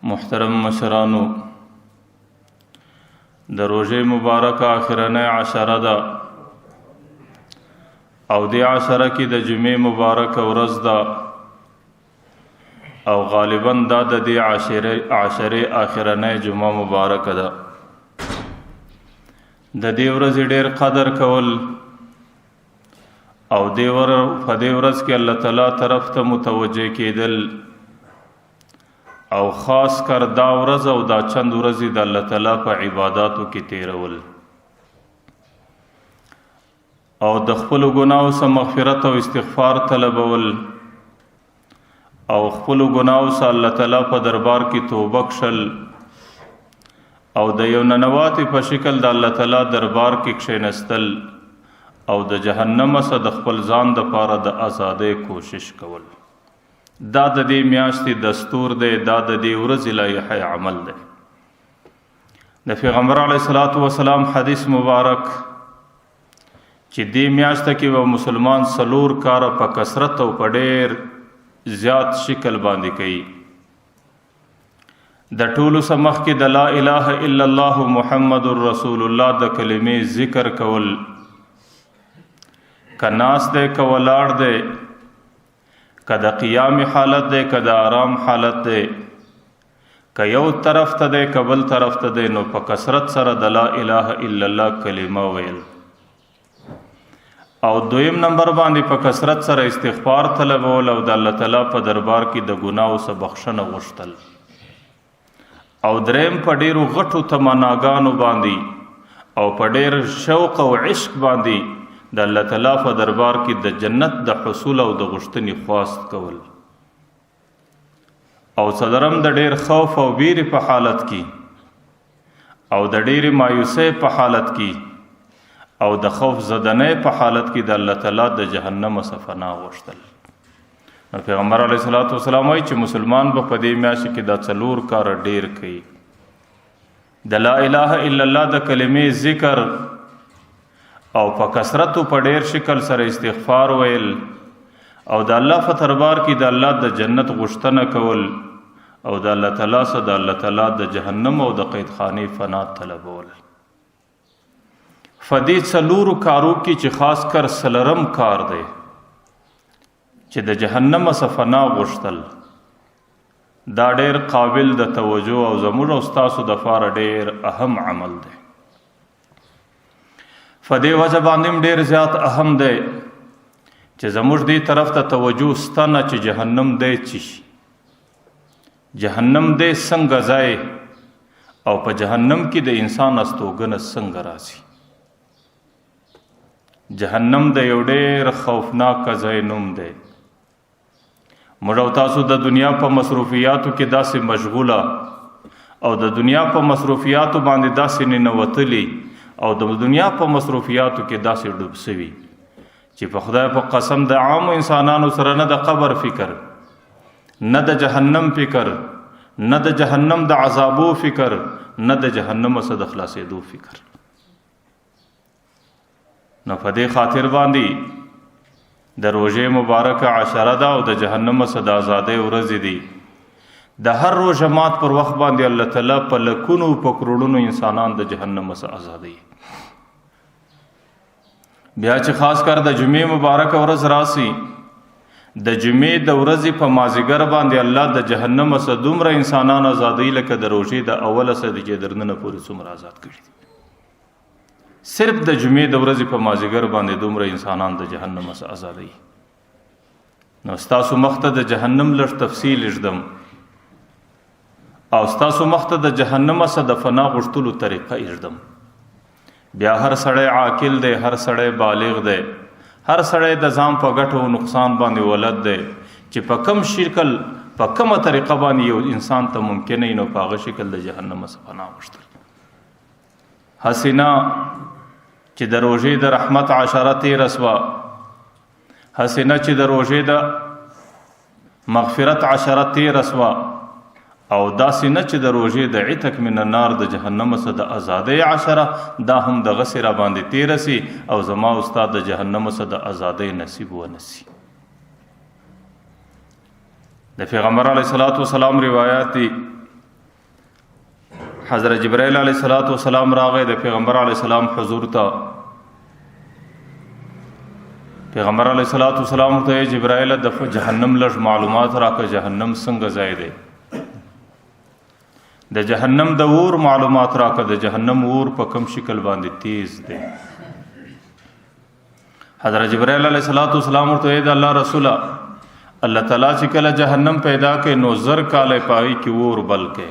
محترم مشرانو، د روژې مبارکه آخرنۍ عشره ده او دې عشره کې د جمعې مبارکه ورځ ده او غالبا دا د دې عشرې آخرنۍ جمعه مبارکه ده. د دې ورځې ډېر قدر کول او په دې ورځ کې الله تعالی طرف ته متوجه کېدل او خاص کر دا ورځ او دا چند ورځې د الله تعالی په عباداتو کې تیرول او د خپلو ګناهو څخه مغفرت او استغفار طلبول او خپلو ګناهو څخه الله تعالی په دربار کې توبه کښل او د یو ننواتې په شکل د الله تعالی دربار کې کښېنستل او د جهنم څخه د خپل ځان دپاره د ازادۍ کوشش کول. دا د دې میاشتې دستور دی، دا د دې ورځې لایحه عمل دی. د پیغمبر علیه الصلاة والسلام حدیث مبارک چې دې میاشته کې به مسلمان 4 کاره په کثرت او په ډېر زیات شکل باندې کوي. د ټولو څخه مخکې د لا اله الا الله محمد رسول الله د کلمې ذکر کول، که ناست دی که ولاړ دی، که د قیام حالت دی که د آرام حالت دی، که یو طرف ته دی که بل طرف ته دی، نو په کثرت سره د لا اله الا الله کلمه ویل او دویم نمبر باندې په کثرت سره استغفار طلبول او د الله تعالی په دربار کې د ګناهو څخه بخښنه غوښتل او دریم په ډیرو غټو تمناګانو باندې او په ډیر شوق او عشق باندې د الله تعالی په دربار کې د جنت د حصول او د غوښتنې خواست کول او څلورم د ډیر خوف او ویرې په حالت کې او د ډیرې مایوسۍ په حالت کې او د خوف زدنۍ په حالت کې د الله تعالی د جهنم څخه پناه غوښتل. نو پیغمبر علیه الصلاة والسلام وایي چې مسلمان به په دې میاشت کې دا 4 کاره ډیر کوي. د لا اله الا الله د کلمې ذکر او په کثرت په ډیر شکل سره استغفار ویل او د الله په دربار کې د الله د جنت غوښتنه کول او د الله تعالی څخه د الله تعالی د جهنم او د قیدخانې فنا طلبول. فدې 4 کارو کې چې خاص کر 4م کار دی چې د جهنم څخه فنا غوښتل، دا ډیر قابل د توجه او زموږ او ستاسو د پاره ډیر اهم عمل دی. فدې وجه باندې ډیر زیات اهم دی چې زموږ دې طرف ته توجه ستنه چې جهنم دی چی شي، جهنم دی څنګه ځای او په جهنم کې د انسان استوګنه څنګه راځي. جهنم د یو ډیر خوفناک ځای نوم دی. موږ او تاسو د دنیا په مصروفیاتو کې داسې مشغوله او د دنیا په مصروفیاتو باندې داسې ننوتلي او د دنیا په مصروفیاتو کې داسې ډوب سوي چې په خدای په قسم د عامو انسانانو سره نه د قبر فکر، نه د جهنم فکر، نه د جهنم د عذابو فکر، نه د جهنم څخه د خلاصېدو فکر. نو په دې خاطر باندې د روژې مبارکه عشره ده او د جهنم څخه د ازادۍ ورځې دي. د هر روژه مات پر وخت باندې الله تعالی په لکونو په کروڑونو انسانان د جهنم څخه آزادوي. بیا چې خاص کر د جمعې مبارکه ورځ راسي، د جمعې د ورځې په مازیګر باندې الله د جهنم څخه دومره انسانان آزادوي لکه د روژې د اوله څخه چې درننه پورې څومره آزاد کړي. صرف د جمعې د ورځې په مازیګر باندې دومره انسانان د جهنم څخه آزادوي. نو ستاسو مخ ته د جهنم لږ تفصیل ږدم او ستاسو مخ ته د جهنم څخه د فنا غوښتلو طریقه ږدم. بیا هر سړی عاقل دی، هر سړی بالغ دی، هر سړی د ځان په ګټو او نقصان باندې ولد دی چې په کم شکل په کومه طریقه باندې یو انسان ته ممکن نو په هغه شکل د جهنم څخه پناه غوښتل. حسینا چې د روژې د رحمت عشره تیره سوه، حسینا چې د روژې د مغفرت عشره تیره سوه او داسې نه چې د روژې د عتق من النار د جهنم څخه د ازادۍ عشره دا هم دغسې را باندې تیره سي او زما استاد د جهنم څخه د ازادۍ نصیب ونسي. د پیغمبر علیه الصلاة والسلام روایات دي حضرت جبرائیل علیه السلام راغی د پیغمبر علیه السلام حضور ته. پیغمبر علیه السلام ورته جبرائیل د جهنم لږ معلومات راکړه، جهنم څنګه ځای دی، د جهنم د اور معلومات راکړه، د جهنم اور په کوم شکل باندې تیز دی. حضرت جبرائیل علیه السلام ورته د الله رسوله الله تعالی چې کله جهنم پیدا کړي نو زر کاله پای کې اور بل کې،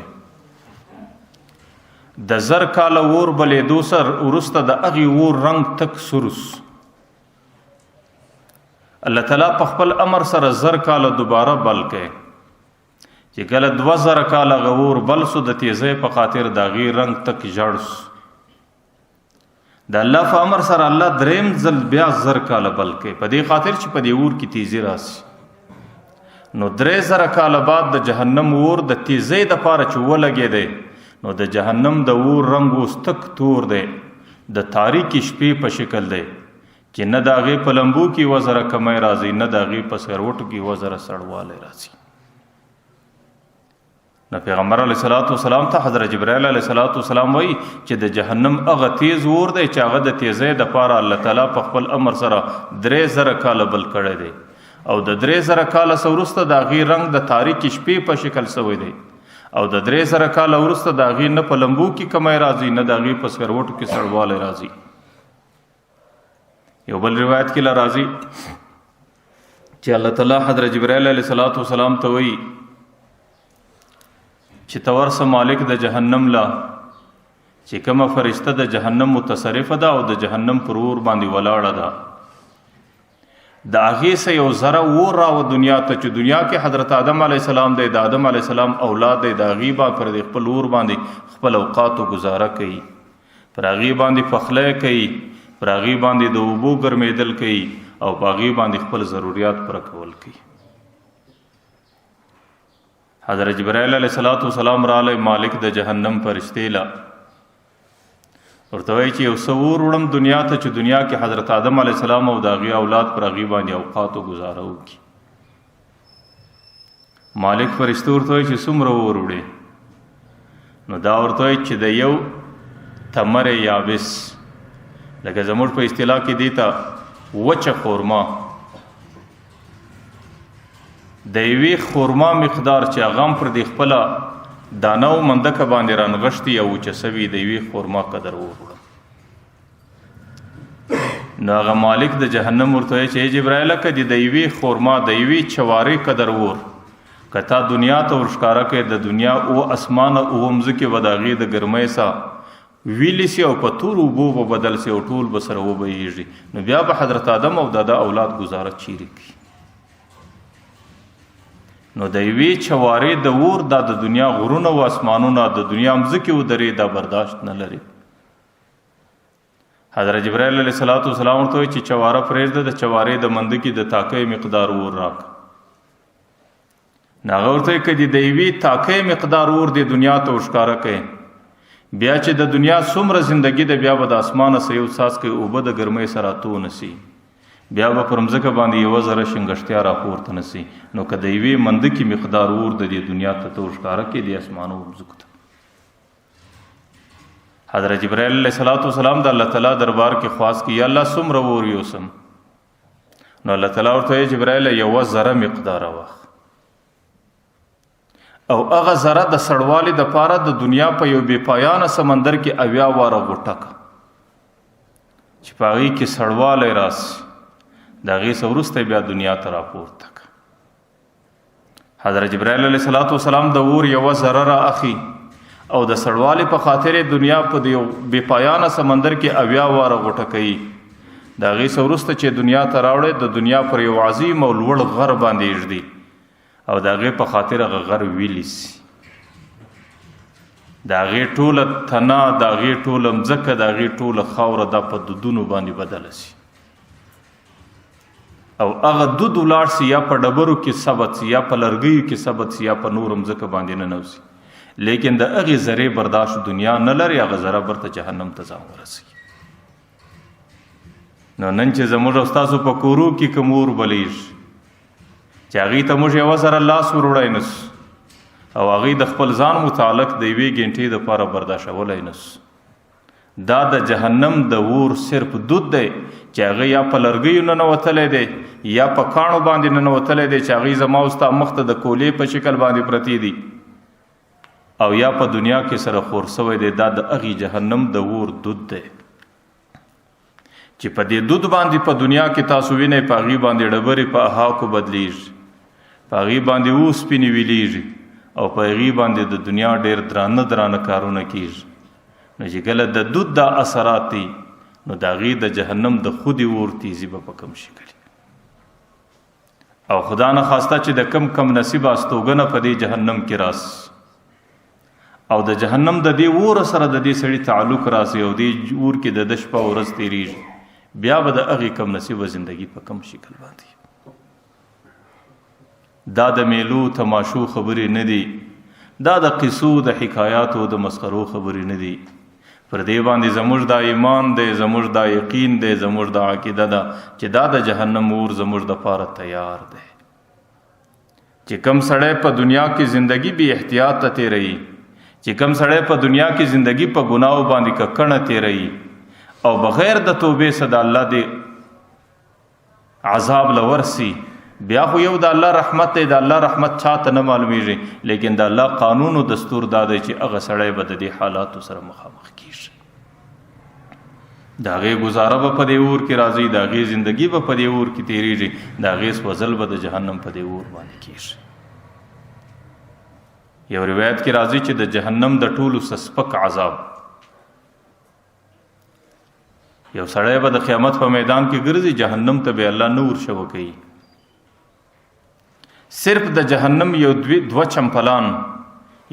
د زر کاله اور بلې دوسر ورسته د اغي اور رنگ تک سرس. الله تعالی په خپل امر سره زر کاله دوباره بل کې، چې کله 2000 کاله غور بل سو د تیزه په خاطر د غي رنگ تک جړس. د الله په امر سره الله دریم ځل بیا زر کاله بل کې، په دې خاطر چې په دې اور کې تیزی راسي. نو 3000 کال بعد د جهنم اور د تیزی د پاره چې ولګي دی نو د جهنم د اور رنگ واستک تور دی، د تاریکی شپې په شکل دی، چې نه داغه په لمبو کې وزره کمای راځي، نه داغه په سروټ کې وزره سړواله راځي. نو پیغمبر علیه السلام ته حضرت جبرائیل علیه السلام وایي چې د جهنم هغه تیز اور دی چې هغه د تیزی د پاره الله تعالی په خپل امر سره 3000 کال بل کړی دی، او د 3000 کال وروسته د غي رنگ د تاریکی شپې په شکل سوی دی، او د 3000 کال وروسته د غي نه په لمبو کې کمای راځي، نه د غي په سکروټو کې سړواله راځي. یو بل روایت کې راځي چې الله تعالی حضرت جبرائیل علیه السلام ته وایي چې تورسه مالک د جهنم لا چې کومه فرشته د جهنم متصرفه ده او د جهنم پر اور باندې ولاړه ده، د هغې سه یو ذره اور راوه دنیا ته، چې دنیا کې حضرت آدم علیه السلام دی، د آدم علیه السلام اولاد دی، د هغې با پر د خپل اور باندې خپل اوقاتو گزاره کوي، پر هغې باندې پخلی کوي، پر هغې باندې د اوبو ګرمېدل کوي، او په هغې باندې خپل ضروریات پوره کول کوي. حضرت جبرائیل علیه السلام رالی مالک د جهنم فرشتې له ورته وایي چې یو څه اور وړم دنیا ته، چې دنیا کې حضرت آدم علیه السلام او د هغې اولاد پر هغې باندې اوقاتو ګزاره وکړي. مالک فرشته ورته وایي چې څومره اور وړې؟ نو دا ورته وایي چې د یو تمر یابس، لکه زموږ په اصطلاح کې دی ته وچه خورما، د یوې خورما مقدار چې هغه هم پر دې خپله دانه او مندکه باندې رانغښتي او وچه سوي د یوې خورما قدر اور وړم. نو هغه مالک د جهنم ورته وایي چې جبرائیل که د یوې خورما د یوې چوارې قدر اور که تا دنیا ته ورښکاره کړې، د دنیا او اسمانه او مځکې به د هغې د ګرمۍ سه ویلی سي او په تور اوبو به بدل سي او ټول به سره وبهیږي، نو بیا به حضرت آدم او د اولاد گزاره چیرې کړي؟ نو د یوې چوارې د اور دا د دنیا غرونه او اسمانونه د دنیا مځکې او درې دا برداشت نه لري. حضرت جبرائیل علیه السلام ورته وایي چې چواره پرېږده، د چوارې د مندکې د تاکۍ مقدار اور راکړه. نو هغه ورته وایي که د یوې تاکۍ مقدار اور د دنیا ته ورښکاره کړې، بیا چې د دنیا څومره زندګي ده بیا به د اسمانه سه یو څاڅکی اوبه د ګرمۍ سره تو نسي، بیا به پر مځکه باندې یوه ذره شنګشتیا راپورته نسي. نو که د یوې منده کې مقدار اور د دې دنیا ته ته ورښکاره کړې د اسمانو مځکو ته. حضرت جبرائیل علیه السلام د الله تعالی دربار کې خواست کړي یا الله څومره اور یوسم؟ نو الله تعالی ورته وایي جبرائیل یوه ذره مقداره واخ، او هغه ذره د سړوالي دپاره د دنیا په یو بې پایانه سمندر کې 80 واره غوټه کړه، چې په هغې کې سړوالی راسي، د هغې څه وروسته بیا دنیا ته راپورته کړه. حضرت جبرائیل علیه السلام د اور یوه ذره را اخي او د سړوالي په خاطر دنیا په یو بې پایانه سمندر کې 80 واره غوټه کوي، د هغې څه وروسته چې دنیا ته راوړی د دنیا پر یو عظیم او لوړ غر باندې ایږدي او د هغې په خاطر هغه غر ویلی سي، د هغې ټوله تنه، د هغې ټوله مځکه، د هغې ټوله خاوره دا په دودونو باندې بدله سي، او هغه دود ولاړ سي یا په ډبرو کې ثبت سي یا په لرګیو کې ثبت سي یا په نورو مځکه باندې ننوځي، لیکن د هغې ذرې برداشت دنیا نه لري، هغه ذره برته جهنم ته ځان ورسوي. نو نن چې زموږ او ستاسو په کورو کې کوم اور بلیږي چې هغې ته موږ یوه ذره لاس ور وړی نسو، او هغه د خپل ځان متعلق د یوې غنټې لپاره برداشتولای نس. دا د جهنم د اور صرف دود دی چې هغه یا په لرګیو نه نوتلی دی یا په کاڼو باندې نه نوتلی دی چې هغې زما او ستا مخ ته د کولې په شکل باندې پرتې دي او یا په دنیا کې سره خور سوی دی. دا د هغې جهنم د اور دود دی چې په دې دود باندې په دنیا کې تاسو وینئ په هغې باندې ډبرې په احاکو بدلیږي، په هغې باندې اوسپنې ویلیږي او په هغې باندې د دنیا ډېر درانه کارونه کیږي. نو چې کله د دود دا اثرات دي نو د هغې د جهنم د خودي اور تیزي به په کم شکل او خدا نه خواسته چې د کم نصیب استوګنه په دې جهنم کې راس او د جهنم د دې اور سره د دې سړي تعلق راسي او دې اور کې د شپه ورځ تیریږي، بیا به د هغې کم نصیبه زندگی په کم شکل باندې. دا د میلو تماشو خبرې نه دي، دا د قصو د حکایاتو د مسخرو خبرې نه دي. پر دې باندې زموږ دا ایمان دی، زموږ دا یقین دی، زموږ دا عقیده ده چې دا د جهنم اور زموږ دپاره تیار دی. چې کم سړی په دنیا کې زندگی بی احتیاط تیروي، چې کم سړی په دنیا کې زندگی په ګناو باندې ککړه تیروي او بغیر د توبې څخه د الله د عذاب لورسي، بیا خو یو د الله رحمت دی، د الله رحمت چاته نه معلومیږي، لیکن د الله قانون او دستور دا دی چې هغه سړی به د دې حالاتو سره مخامخ کیږي. د هغې ګزاره به په دې اور کې راځي، د هغې زندگی به په دې اور کې تیریږي، د هغې سوځل به د جهنم په دې اور باندې کیږي. یو روایت کې راځي چې د جهنم د ټولو سپک عذاب، یو سړی به د قیامت په میدان کې ګرځي، جهنم ته به الله نه ورشوه کوي. صرف د جهنم یو دوه چمپلان،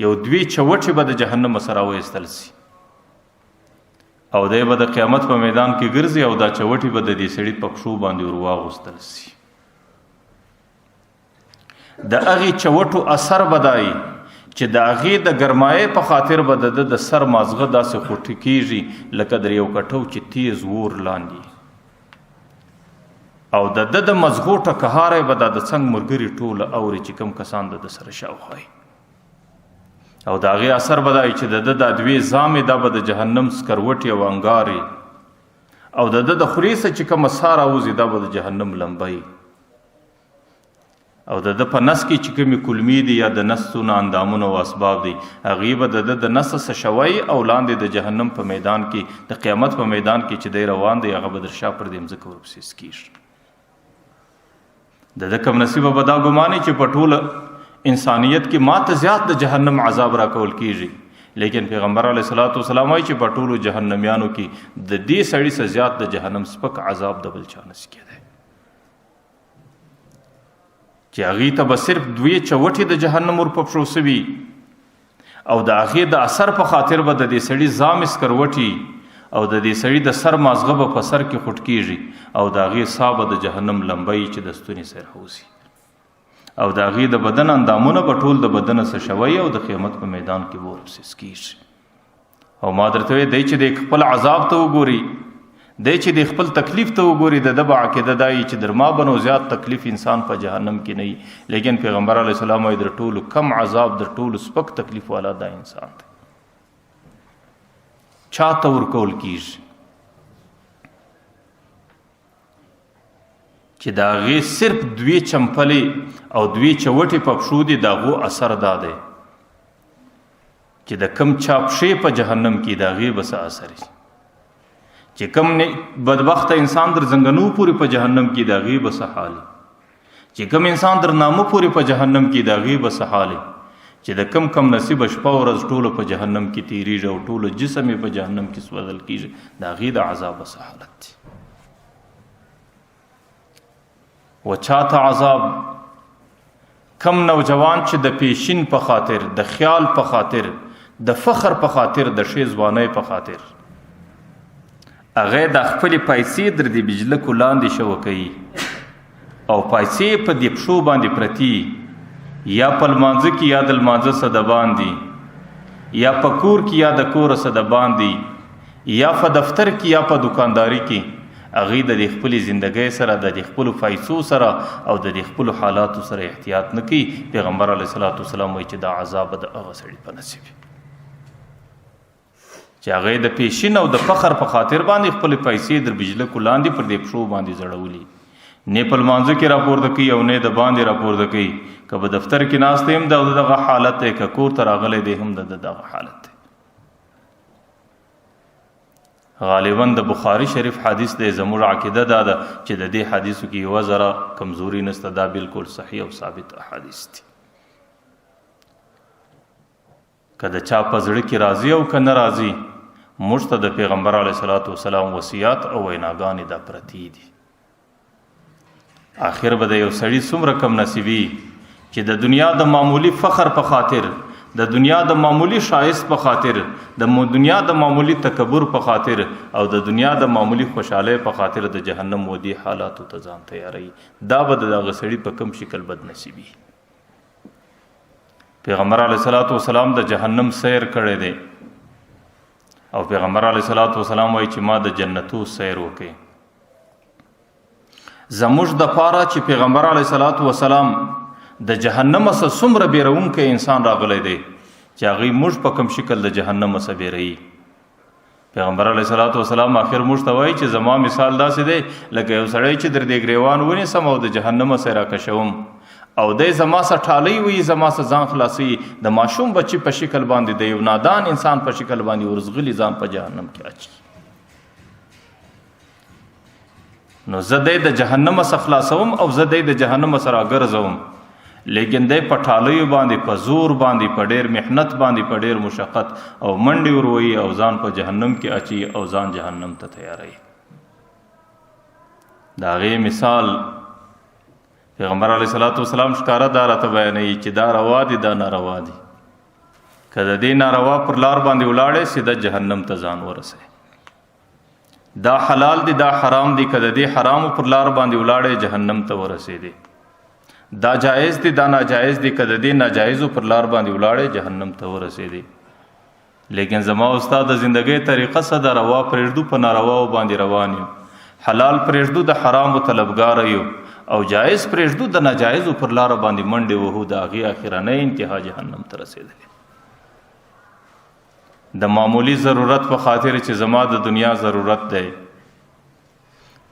یو دوی چوټې به د جهنم سره وایستل سي او دی به د قیامت په میدان کې ګرځي او دا چوټې به د دې سړي په پښو باندې ورواغوستل سي. د هغې چوټو اثر به دای چې د هغې د ګرمایۍ په خاطر به د سر مازغه داسې خوټې کیږي لکه د یو کټو چې تیز اور لاندې او د مزغو ټکهاری به د څنګ مرګري ټوله اوري چې کوم کسان د سره شاوخوا او د هغې اثر به دای چې د دوې زامې دا به د جهنم سکروټې او انګارې او د خولې څخه چې کومه ساه راوځي دا به د جهنم لمبۍ او د په نس کې چې کومې کلمې دي یا د نسونه اندامونه او اسباب دي هغې به د نس څخه شوی او لاندې د جهنم په میدان کې د قیامت په میدان کې چې دی روان دی هغه به در شا پر دې مځکه ورپسې سکېږي. د کم نصیبه به دا ګماني چې په ټوله انسانیت کې ماته زیات د جهنم عذاب راکول کیږي، لیکن پیغمبر علیه الصلاۃ والسلام وایي چې په ټولو جهنمیانو کې د دې سړي څخه زیات د جهنم سپک عذاب د بل چا نشي کېدی چې هغې ته به صرف دوی چوټې د جهنم ور په پښو سوي او د هغې د اثر په خاطر به د دې سړي زامې سکروټي او د دې سړي د سر مازغه به په سر کې خوټ کیږي او د هغې ساه به د جهنم لمبۍ چې د ستوني سره وځي او د هغې د بدن اندامونه به ټول د بدنه څخه شوی او د قیامت په میدان کې به ورپسې سکېږي. او ما درته وایي دی چې د خپل عذاب ته وګوري، دی چې د خپل تکلیف ته وګوري، د به عقیده دا وي چې در ما به نو زیات تکلیف انسان په جهنم کې نه وي، لیکن پیغمبر علیه السلام وایي در ټولو کم عذاب در ټولو سپک تکلیف والا دا انسان دی. چاته ورکول کیږي چې د هغې صرف دوی چمپلې او دوی چوټې په پښو دي، د هغو اثر دا دی چې د کم چا پښې په جهنم کې د هغې به څه اثر وي، چې کم بدبخته انسان در زنګنو پورې په جهنم کې د هغې به څه حال وي، چې کم انسان در نامه پورې په جهنم کې د هغې به څه حال وي، چې د کم نصیبه شپه ورځ ټوله په جهنم کې تیریږي او ټوله جسم یې په جهنم کې سوځل کیږي، د هغې د عذاب څه حالت دی. و چاته عذاب کم نوجوان چې د پیشین په خاطر، د خیال په خاطر، د فخر په خاطر، د ښې ځوانۍ په خاطر هغې د خپلې پیسې در دې بجلکو لاندې شوه کوي او پیسې په دې پښو باندې پرتي، یا په لمانځه کې یا د لمانځه څه د باندې، یا په کور کې یا د کوره څه د باندې، یا په دفتر کې یا په دکانداري کې هغوی د دې خپلې زندګۍ سره د دې خپلو پیسو سره او د دې خپلو حالاتو سره احتیاط نه کوي. پیغمبر علیه صلات وسلام وایي چې دا عذاب د هغه سړي په نصیب چې هغې د پیشین او د فخر په خاطر باندې خپلې پیسې در بجلکو لاندې پر دې پښو باندې زړولي، نه په لمانځه کې راپورته کوي او نه د باندې راپورته کوي. که په دفتر کې ناست هم دغه حالت دی، که کور ته راغلی دی هم دغه حالت دی. غالبا د بخاری شریف حدیث دی. زموږ عقیده دا ده چې د دې حدیثو کې یوه ذره کمزوري نشته، دا بالکل صحیح او ثابت احادیث دي. که د چا په زړه کې راضي او که نه راضي، موږ ته د پیغمبر علیه صلات وسلام وصیات او ویناګانې دا پرتې دي. آخر به د یو سړي څومره کم نصیبي چې د دنیا د معمولی فخر په خاطر، د دنیا د معمولی شایست په خاطر، د دنیا د معمولی تکبر په خاطر او د دنیا د معمولی خوشحالی په خاطر د جهنم ودی حالاتو ته ځان تیاروي. دا به د هغه سړي په کم شکل بد نصیبي. پیغمبر علیه صلات وسلام د جهنم سیر کړی دی او پیغمبر علیه صلات وسلام وایي چې ما د جنتو سیر وکړي. زموږ د پاره چې پیغمبر علیه صلات وسلام د جهنم څخه څومره بیرونکی انسان راغلی دی چې هغوی موږ په کوم شکل د جهنم څخه بیروي. پیغمبر علیه صلات وسلام آخر موږ ته وایي چې زما مثال داسې دی لکه یو سړی چې در دې ګریوان ونیسم او د جهنم څخه راکشوم او دی زما څخه ټالۍ وي، زما څخه ځان خلاصوي، د ماشوم بچي په شکل باندې د یو نادان انسان په شکل باندې ورزغلي ځان په جهنم کې اچي. نو زه دی د جهنم څخه خلاصوم او زه دی د جهنم څخه راګرځوم، لیکن دی په ټالیو باندې، په زور باندې، په ډیر محنت باندې، په ډیر مشقت او منډې وروي او ځان په جهنم کې اچي او ځان جهنم ته تیاروي. د هغې مثال پیغمبر علیه صلات وسلام ښکاره دا راته بیانوي چې دا روا دي، دا ناروا دي. که د دې ناروا پر لار باندې ولاړې سیده جهنم ته ځان ورسوي. دا حلال دي، دا حرام دي. که د دې حرامو پر لار باندې ولاړې جهنم ته ورسېدې. دا جایز دي، دا ناجایز دي. که د دې ناجایزو پر لار باندې ولاړې جهنم ته ورسېدې. لیکن زما استاد د زندګۍ طریقه څه ده؟ روا پرېږدو، په نارواو باندې روان یو. حلال پرېږدو، د حرامو طلبګاره یو. او جایز پرېږدو، د ناجایزو پر لار باندې منډې وهو. د هغې اخرنۍ انتها جهنم ته رسېدلې. د معمولی ضرورت په خاطر چې زما د دنیا ضرورت دی،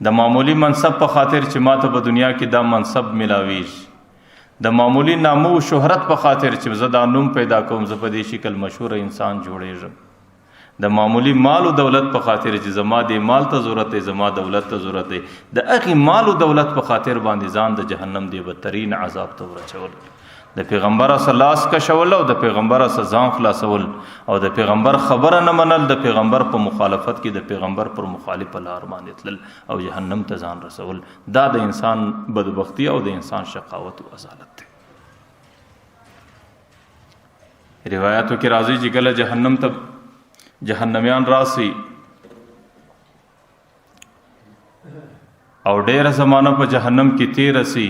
د معمولی منصب په خاطر چې ما ته په دنیا کې دا منصب ملاویږي، د معمولی نامو و شهرت په خاطر چې زه دا نوم پیدا کوم، زه په دې شکل مشهور انسان جوړیږم، د معمولی مال و دولت په خاطر چې زما دې مال ته ضرورت دی، زما دولت ته ضرورت دی، د هغې مال و دولت په خاطر باندې ځان د جهنم دې بدترین عذاب ته ورچول، د پیغمبر سره لاس کشول او د پیغمبر سره ځان خلاصول او د پیغمبر خبره نه منل، د پیغمبر په مخالفت کې د پیغمبر پر مخالفه لار باندې تلل او جهنم ته ځان رسول. دا د انسان بدبختی او د انسان شقاوت او ضلالت دی. روایاتو کې راځي چې کله جهنم ته جهنميان راسي او ډیره زمانه په جهنم کې تیر سي،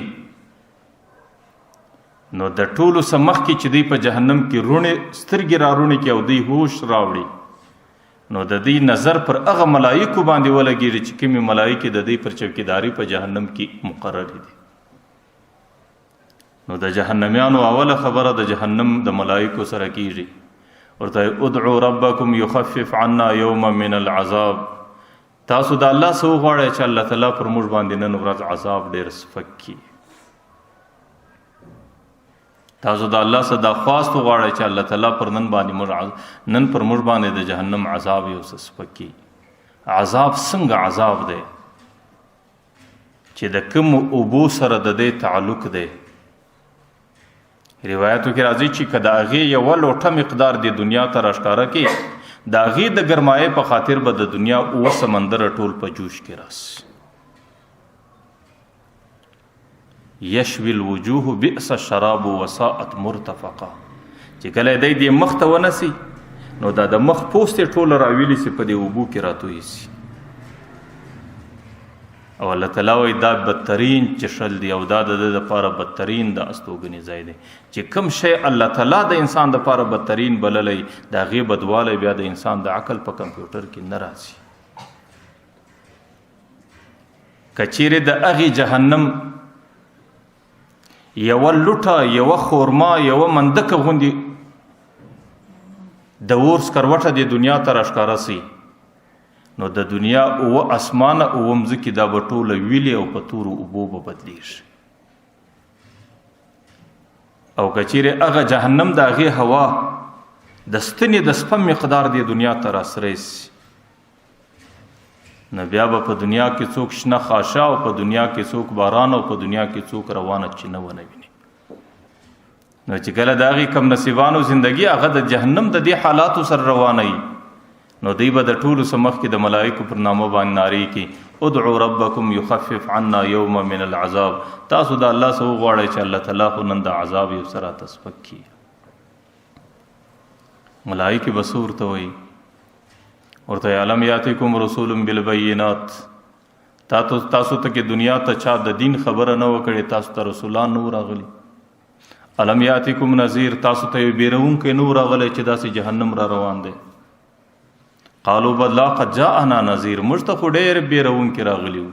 نو د ټولو سمخ کې چې دی په جهنم کې رونه سترګې را رونه کې او دی هوش راوړي، نو د دې نظر پر هغه ملائکو باندې ولګېږي چې کومې ملائکې د دې پر چوکیداری په جهنم کې مقرر دي. نو د جهنميانو اوله خبره د جهنم د ملائکو سره کېږي، ورته ادعوا ربکم یخفف عنا یوما من العذاب. تاسو د الله څه وغواړئ چې الله تعالی پر موږ باندې نن ورځ عذاب ډېر سپک کړي. تاسو د الله څخه دا خواست وغواړئ چې الله تعالی پر نن پر موږ باندې د جهنم عذاب یو څه سپک کړي. عذاب څنګه عذاب دی چې د کوم اوبو سره د دې تعلق دی؟ روایتو کې راځي چې که د هغې یوه لوټه مقدار د دنیا ته راښکاره کړي، د هغې د ګرمایۍ په خاطر به د دنیا 9 سمندره ټول په جوش کې راسي. یشوی الوجوه بئس الشراب وساءت مرتفقه. چې کله دی دې مخ ته ونسي نو دا د مخ پوستې ټوله راویلي سي، په دې اوبو کې راتوی سي. او الله تعالی وایي دا بدترین چشل دی او دا د ده دپاره بدترین د استوګنې ځای دی. چې کوم شی الله تعالی د انسان دپاره بدترین بللی، د هغې بدوالی بیا د انسان د عقل په کمپیوټر کې نه راځي. کچیرې د هغې جهنم یوه لوټه یوه خورما یوه مندکه غوندې د اور سکروټه د دنیا ته راښکاره سي نو د دنیا اوه اسمانه اوه مځکې دا به ټوله ویلې او په تورو اوبو به بدلیږي او کچیرې هغه جهنم د هغې هوا د ستنې د سپم مقدار د دنیا ته راسری سي نو بیا به په دنیا کې څوک شنه خاشه او په دنیا کې څوک باران او په دنیا کې څوک روانه چینه ونه ویني نو چې کله د هغې کم نصیبانو زندگی هغه د جهنم د دې حالاتو سره روانه نو دی به د ټولو څه مخکې د ملایکو پر نامه باندې نارې کې ادعوا ربکم یخفف عنا یوما من العذاب تاسو د الله څخه وغواړئ چې الله تعالی خو نن د عذاب یو څه راته سپک کړي ملایکې به څه ورته وایي ورته علم یاتیکم رسول بالبینات تاسو ته کې دنیا ته چا د دین خبره نه وکړي تاسو ته رسولان نو راغلي علم یاتیکم نذیر تاسو ته یو بیرونکی نو راغلی چې داسې جهنم را روان دی قالوا بلا قد جاءنا نذیر موږ ته خو ډېر بیرونکی راغلی وو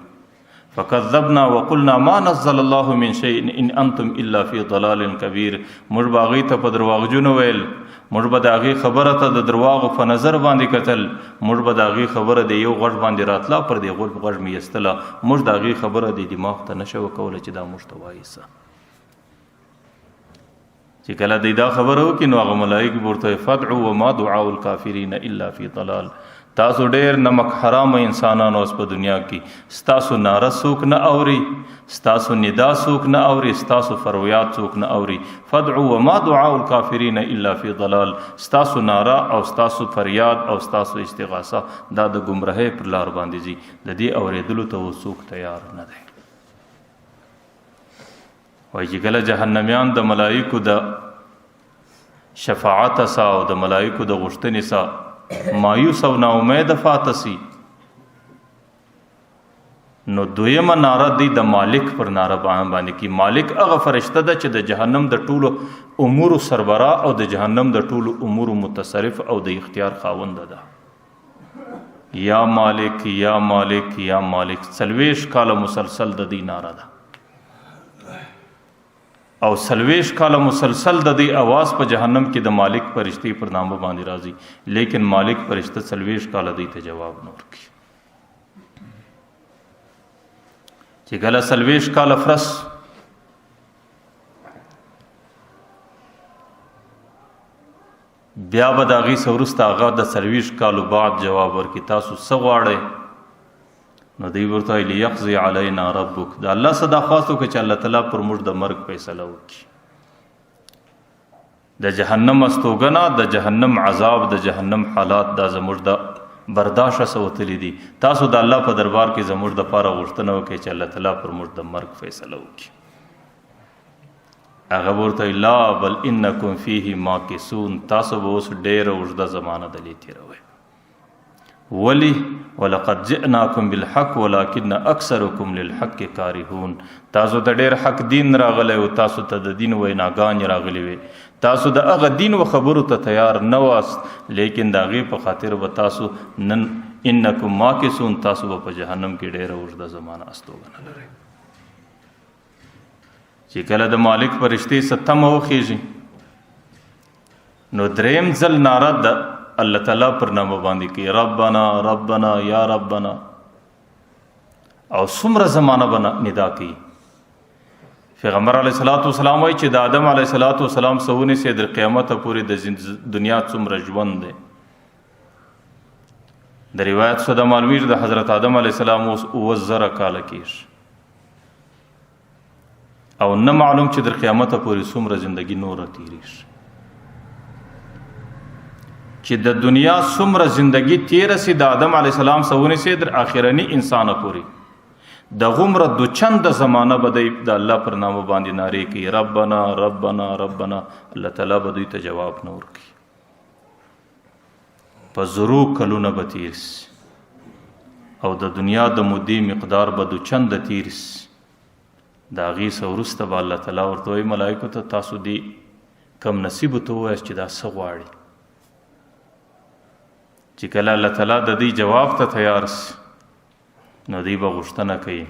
فکذبنا وقلنا ما نزل الله من شيء ان انتم الا في ضلال كبير موږ به هغې ته په درواغجنو ویل موږ به د هغې خبره ته د درواغو په نظر باندې کتل موږ به د هغې خبره د یو غږ باندې راتله پر دې غږ مې ایستله موږ د هغې خبره د دماغ ته نه شوه کولی چې دا موږ ته وایي څه چې کله دی دا خبره وکړي نو هغه ملایک به ورته فدعوا وما دعاء الکافرین الا فی ضلال تاسو ډېر نمک حرامه انسانانو اوس په دنیا کې ستاسو ناره څوک نه اوري ستاسو ندا څوک نه اوري ستاسو فریاد څوک نه اوري فدعوا وما دعاء الکافرین الا فی ضلال ستاسو ناره او ستاسو فریاد او ستاسو استغاثه دا د ګمراهۍ پر لار باندې ځي د دې اورېدلو ته څوک تیار نه دی وایي چې کله جهنمیان د ملایکو د شفاعت سا او د ملایکو د غوښتنې سا مایوس او ناامیده پاته سي نو دویمه ناره دی د مالک پر ناره باندې کې مالک هغه فرشته ده چې د جهنم د ټولو امورو سربراه او د جهنم د ټولو امورو متصرف او د اختیار خاوند ده یا مالک یا مالک یا مالک 40 کاله مسلسل د دې ناره ده او 40 کاله مسلسل د دې आवाज په جهنم کې د مالک فرشتي پر نامه باندې راځي لیکن مالک فرشته 40 کاله دې ته جواب نه ورکړي چې کله 40 کاله فرس بیا به د هغې څه وروسته هغه د 40 کالو بعد جواب ورکړي تاسو څه غواړئ نو دی ورته لیقضي علینا ربک د الله څه دا خواست وکړه چې الله تعالی پر موږ د مرګ فیصله وکړي د جهنم استوګنه د جهنم عذاب د جهنم حالات دا زموږ د برداشت سوتلی دي تاسو د الله په دربار کې زموږ د پاره غوښتنه وکړئ چې الله تعالی پر موږ د مرګ فیصله وکړي هغه ورته لا بل انکم فیه ماکثون تاسو به اوس ډېره اوږده زمانه دلې تېروئ ولی ولقد جئناکم بالحق ولكن اکثرکم للحق کارهون تاسو ته ډېر حق دین راغلی او تاسو ته د دین ویناګانې راغلی وي تاسو د هغه دین و خبرو ته تیار نه واست لیکن د هغې په خاطر به تاسو نن انکم ماکثون تاسو به په جهنم کې ډېره اوږده زمانه استوګنه لرئ چې کله د مالک فرشتې څه تمه وخیږي نو دریم ځل ناره د الله تعالی پر نامه باندې کې ربنا ربنا یا ربنا او څومره زمانه به ندا کوي پیغمبر علیه الصلاۃ والسلام وایي چې د آدم علیه الصلاۃ والسلام سهونه سي د قیامت پورې د دنیا څومره ژوند دی د روایت څخه د معلومیږي د حضرت آدم علیه السلام اوس 2000 کاله کېږي او نه معلوم چې د قیامت پورې څومره زندگی نور تیریږي چې د دنیا څومره زندگی تیر سي د آدم علیه السلام سهونه سي د اخرنی انسان پورې د غمره دو چند زمانه بدای د الله پر نامه باندې ناری کوي ربنا ربنا ربنا الله تعالی به دوی ته جواب نه ورکړي په زرو کلونه به تیر سي او د دنیا د مودې مقدار به دو چند تیر سي د هغې څه وروسته به الله تعالی ورته وایي ملایکو ته تاسو دې کم نصیبو ته ووایاست چې دا څه غواړي چې کله الله تعالی د دې جواب ته تیار سي نو دی به غوښتنه کوي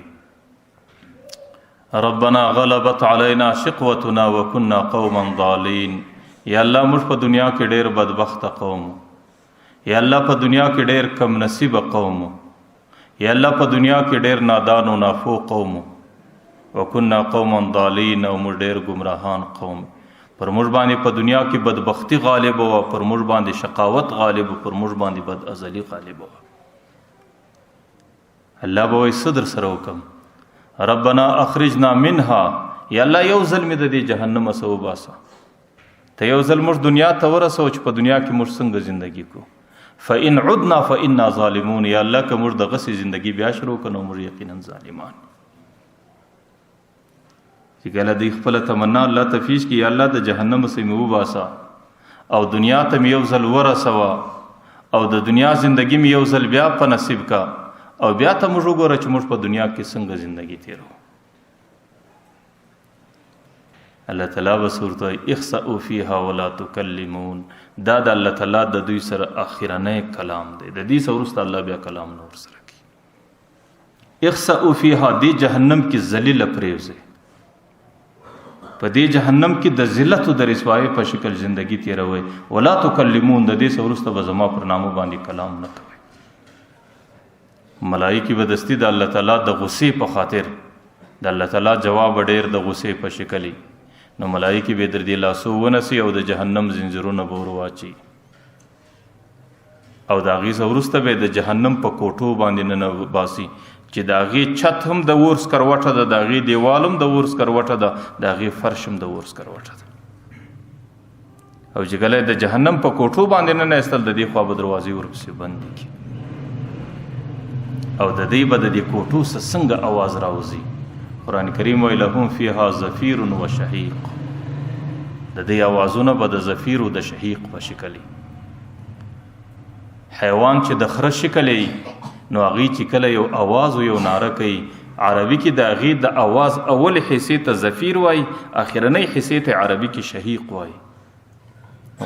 ربنا غلبت علينا شقوتنا وكنا قوما ضالين. یا الله موږ په دنیا کې ډېر بدبخته قوم، یا الله په دنیا کې ډېر کم نصیبه قوم، یا الله په دنیا کې ډېر نادان و نافو قوم، وكنا قوما ضالين، او موږ ډېر ګمراهان قوم. پر موږ باندې په دنیا کې بدبختی غالب و، پر موږ باندې شقاوت غالب و، پر موږ باندې بد ازلی غالب و. الله به وایي صدر سره وکم، ربنا اخرجنا منها، یا الله یو ځل مې د دې جهنم څخه وباسه، ته یو ځل موږ دنیا ته ورسو چې په دنیا کې موږ څنګه زندگی کو. فإن عدنا فإنا ظالمون، یا الله که موږ دغسې زندگی بیا شروع کړو موږ یقینا ظالمان. چې کله دوی خپله تمنا الله ته پیش کړي، یا الله د جهنم څخه مې وباسه او دنیا ته مې یو ځل ورسوه او د دنیا زندگی مې یو ځل بیا په نصیب کا، او بیا ته موږ وګوره چې موږ په دنیا کې څنګه زندگی تیرو. الله تعالی به ورته وایي اخسئوا فیها ولا تکلمون. دا د الله تعالی د دوی سره اخرنی کلام دی، د دې څه وروسته الله بیا کلام نه ورسره کوي. اخسئوا فیها، دې جهنم کې ذلیله پرېوځئ، په دې جهنم کې د ذلت او د رسوایۍ په شکل زندگی تیروئ. ولا تکلمون، د دې څه وروسته به زما پر نامو باندې کلام نه کوئ. ملائکې به دستي د الله تعالی د غصې په خاطر د الله تعالی جواب ډېر د غصې په شکل، نو ملائکې به در دې لاسو ونسي او د جهنم زنځیرونه به ور واچي، او د هغې څه وروسته به د جهنم په کوټو باندې ننباسي چې د هغې چت هم د اور سکروټه ده، د هغې دیوال هم د اور سکروټه ده، د هغې فرش هم د اور سکروټه ده. او چې کله د جهنم په کوټو باندې ننایستل، د دې خوا به دروازې ورپسې بندې کړي، او د دې به د دې کوټو څنګه اواز راوځي. قرآن کریم وایي لهم فیها زفیر و شهیق، د دې اوازونه به د زفیر و د شهیق په شکل. حیوان چې د خره شکل نو هغې چې کله یو اواز و یو ناره کوي، عربي کې د هغې د اواز اول حصې ته زفیر وایي، اخرنۍ حصې ته عربي کې شهیق وایي.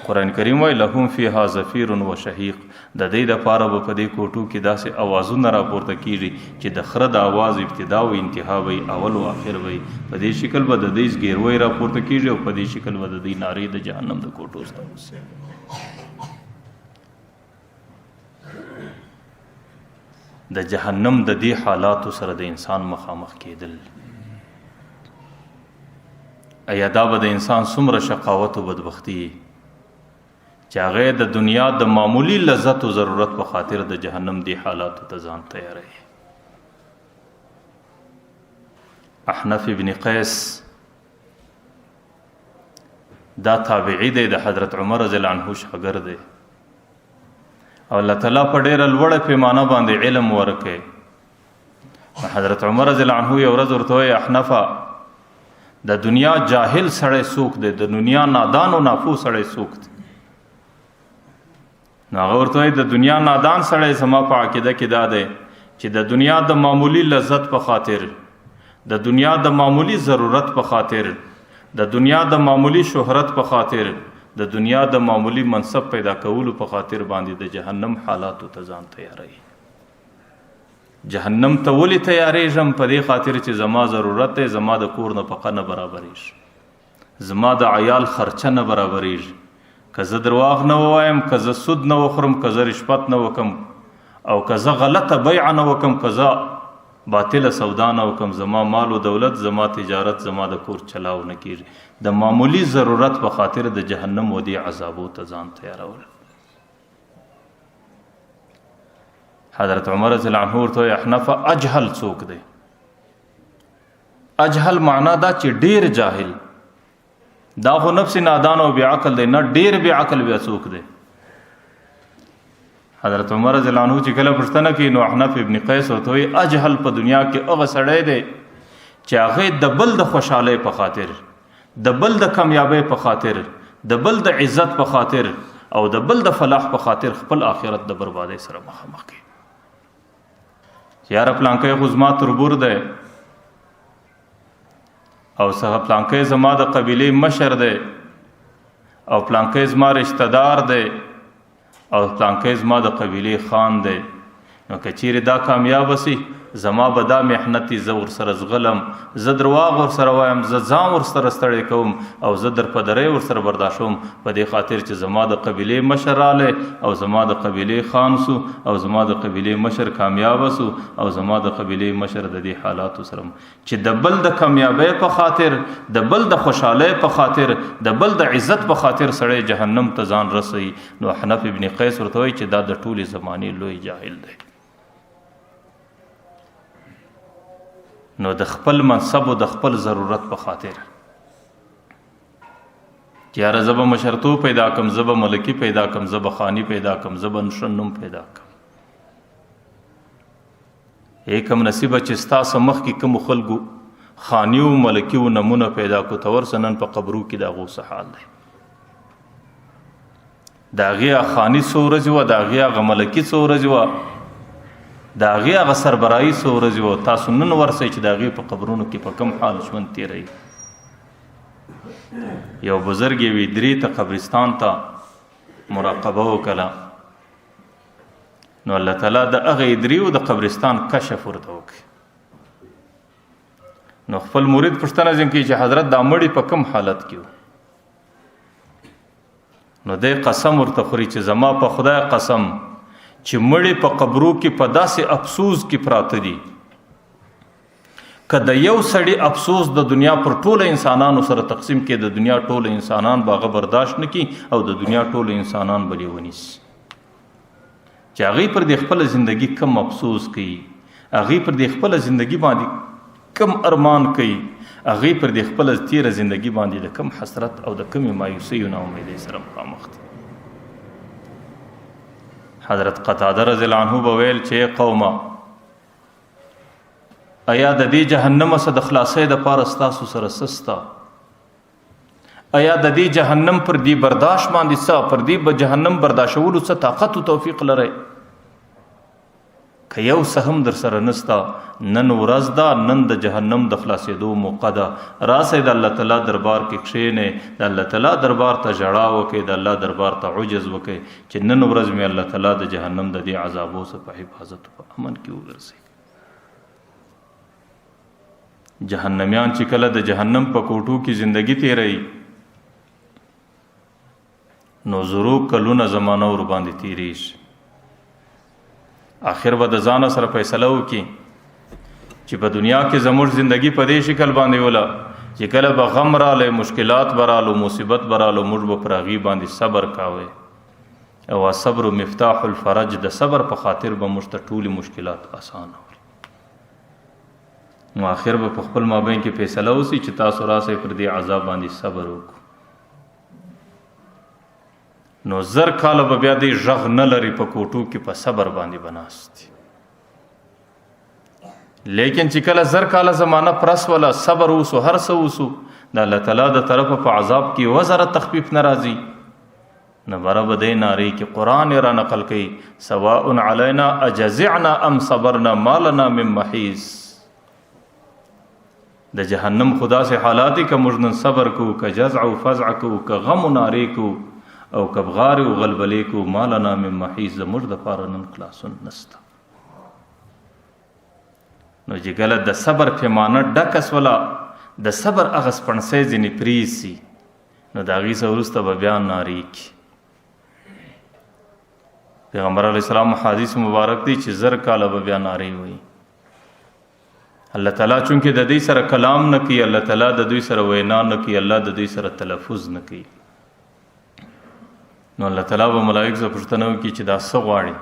قرآن کریم وایي لهم فیها زفیر و شهیق، د دې دپاره به په دې کوټو کې داسې اوازونه راپورته کیږي چې د خره د اواز ابتدا و انتها وي، اول و آخر وي. په دې شکل به د دې زګیروی راپورته کیږي، او په دې شکل به د دې نارې د جهنم د کوټو څخه وځي. د جهنم د دې حالاتو سره د انسان مخامخ کېدل، ایا دا به د انسان څومره شقاوت و بدبختي چې هغه د دنیا د معمولی لذت و ضرورت په خاطر د جهنم دی حالاتو ته ځان تیاروي. احنف ابن قیس دا تابعی دی، د حضرت عمر رضی الله عنه شاګرد دی، او الله تعالی په ډېره لوړه پیمانه باندې علم ورکړي. حضرت عمر رضی الله عنه یو ورځ ورته وایي احنفه، د دنیا جاهل سړی څوک دی، د دنیا نادان و نافو سړی څوک دی؟ نو هغه ورته وایي د دنیا نادان سړی زما په عقیده کې دا دی چې د دنیا د معمولی لذت په خاطر، د دنیا د معمولی ضرورت په خاطر، د دنیا د معمولی شهرت په خاطر، د دنیا د معمولی منصب پیدا کولو په خاطر باندې د جهنم حالاتو ته ځان تیاروي. جهنم ته ولې تیاریږم؟ په دې خاطر چې زما ضرورت دی، زما د کور نفقه نه برابریږي، زما د عیال خرچه نه برابریږي، که زه درواغ نه ووایم، که زه سود نه وخورم، که زه رشوت نه وکم، او که زه غلطه بیعه نه وکم، که زه باطله سودا نه وکم، زما مال و دولت، زما تجارت، زما د کور چلاو نه کیږي. د معمولی ضرورت په خاطر د جهنم و دې عذابو ته ځان تیارول. حضرت عمر رضی الله عنه ورته وایي احنفه اجهل څوک دی؟ اجهل معنا دا چې ډیر جاهل، دا خو نفس نادان او بے عقل دی، نه ډیر بے عقل بیا څوک دی؟ حضرت عمر رضی الله عنه چې کله پوښتنه کوي نو احنف ابن قیس ورته وایي اجهل په دنیا کې هغه سړی دی چې هغه د بل د خوشحالۍ په خاطر، د بل د کامیابۍ په خاطر، د بل د عزت په خاطر او د بل د فلاح په خاطر خپل آخرت د بربادۍ سره مخامخ کوي. یاره پلانکی خو زما تربور دی، او څه پلانکی زما د قبیلې مشر دی، او پلانکی زما رشتہ دار دی، او پلانکی زما د قبیلې خان دی، نو که چیرې دا کامیاب سي زما به دا محنتي زه ورسره زغلم، زه درواغ ورسره وایم، زه ځان ورسره ستړی کوم او زه در په درۍ ورسره برداشوم، په دې خاطر چې زما د قبیلې مشر رالی او زما د قبیلې خان سو او زما د قبیلې مشر کامیاب سو او زما د قبیلې مشر د دې حالاتو سره چې د بل د کامیابۍ په خاطر، د بل د خوشحالۍ په خاطر، د بل د عزت په خاطر سړی جهنم ته ځان رسوي. نو حنف ابن قیس ورته وایي چې دا د ټولې زمانې لوی جاهل دی. نو د خپل منصب او د خپل ضرورت په خاطر چې یاره زه به مشرتوب پیدا کم، زه به ملکی پیدا کم، زه به خانی پیدا کم، زه به نشنم پیدا کم. کم نصیبه چې ستاسو مخکې کوم خلکو خانی او ملکی او نمونه پیدا کو ته ورسه نن په قبرو کې د هغو څه حال دی. د هغې خانی څو ورځې وه، د هغې هغه ملکي څو ورځې وه، د هغې هغه سربراهي څو ورځې وه. تاسو نن ورسئ چې د هغې په قبرونو کې په کوم حال ژوند تېروي. یو بزرګ یوې درې ته قبرستان ته مراقبه وکړه، نو الله تعالی د هغې دریو د قبرستان کشف ورته وکړي. نو خپل مرید پوښتنه ځین کوي چې حضرت دا مړي په کوم حالت کې و؟ نو دی قسم ورته خوري چې زما په خدای قسم چې مړي په قبرو کې په داسې افسوس کې پراته دي که د یو سړي افسوس د دنیا پر ټوله انسانانو سره تقسیم کې د دنیا ټوله انسانان به هغه برداشت نه کي او د دنیا ټوله انسانان به یې ونیسي. چې هغوی پر دې خپله زندګي کم افسوس کوي، هغوی پر دې خپله زندګي باندې کم ارمان کوي، هغوی پر دې خپله تیره زندګي باندې د کم حسرت او د کمې مایوسۍ او ناامیدۍ سره مخامخ دي. حضرت قتاده رضی الله عنه به ویل چې قومه ایا د دې جهنم څخه د خلاصۍ دپاره ستاسو سره څه سته؟ ایا د دې جهنم پر دې برداشت باندې څه، پر دې به جهنم برداشتولو څه طاقت او توفیق لرئ؟ که یو څه هم در سره نسته، نن ورځ ده، نن د جهنم د خلاصېدو موقع ده. راسئ د الله تعالی دربار کې کښېنئ، د الله تعالی دربار ته ژړا وکئ، د الله دربار ته عجز وکئ چې نن ورځ مې الله تعالی د جهنم د دې عذابو څخه په حفاظت او په امن کې وګرځوي. جهنميان چې کله د جهنم په کوټو کې زندگی تیروي نو زرو کلونه زمانه ور باندې تیریږي. آخر به د ځان سره فیصله وکړي چې په دنیا کې زموږ زندگی په دې شکل باندې ولا چې کله به غم رااله، مشکلات برالو، مصیبت برالو، موږ به پر هغې باندې صبر کاوه او صبر مفتاح الفرج، د صبر په خاطر به موږ ته ټولې مشکلات اسانه وي. نو آخر به په خپل مابین کې فیصله وسي چې تاسو راسئ پر دې عذاب باندې صبر وکړو. نو زر کاله به بیا دې غږ نه لري په کوټو کې په صبر باندې بناستي. لیکن چې کله زر کاله زمانه پرس ولا صبر وسو، هر څه وسو، د الله تعالی د طرفه په عذاب کې وزره تخفیف نه راځي. نه بره به دی نارې کې قرآن را نقل کوي سواء علینا اجزعنا ام صبرنا ما لنا من محیص. د جهنم خدا سے حالاتی که موږ نن صبر کو، که جزع و فزع کو، که غم و نارې کو او کبغار او غلبلې کو، مالنا من محیص، زموږ دپاره نن خلاصون نسته. نو چې کله د صبر پیمانه ډکه سوله، د صبر هغه سپڼسی ځینې پرېیسي، نو د هغې څه وروسته به بیا نارې کړي. پیغمبر علیه السلام حدیث مبارک دی چې زر کاله به بیا نارې وایي. الله تعالی چونکې د دوی سره کلام نه کوي، الله تعالی د دوی سره وینا نه کوي، الله د دوی سره تلفظ نه کوي. نو الله تعالی به ملائکو څخه پوښتنه وکړي چې دا څه غواړي؟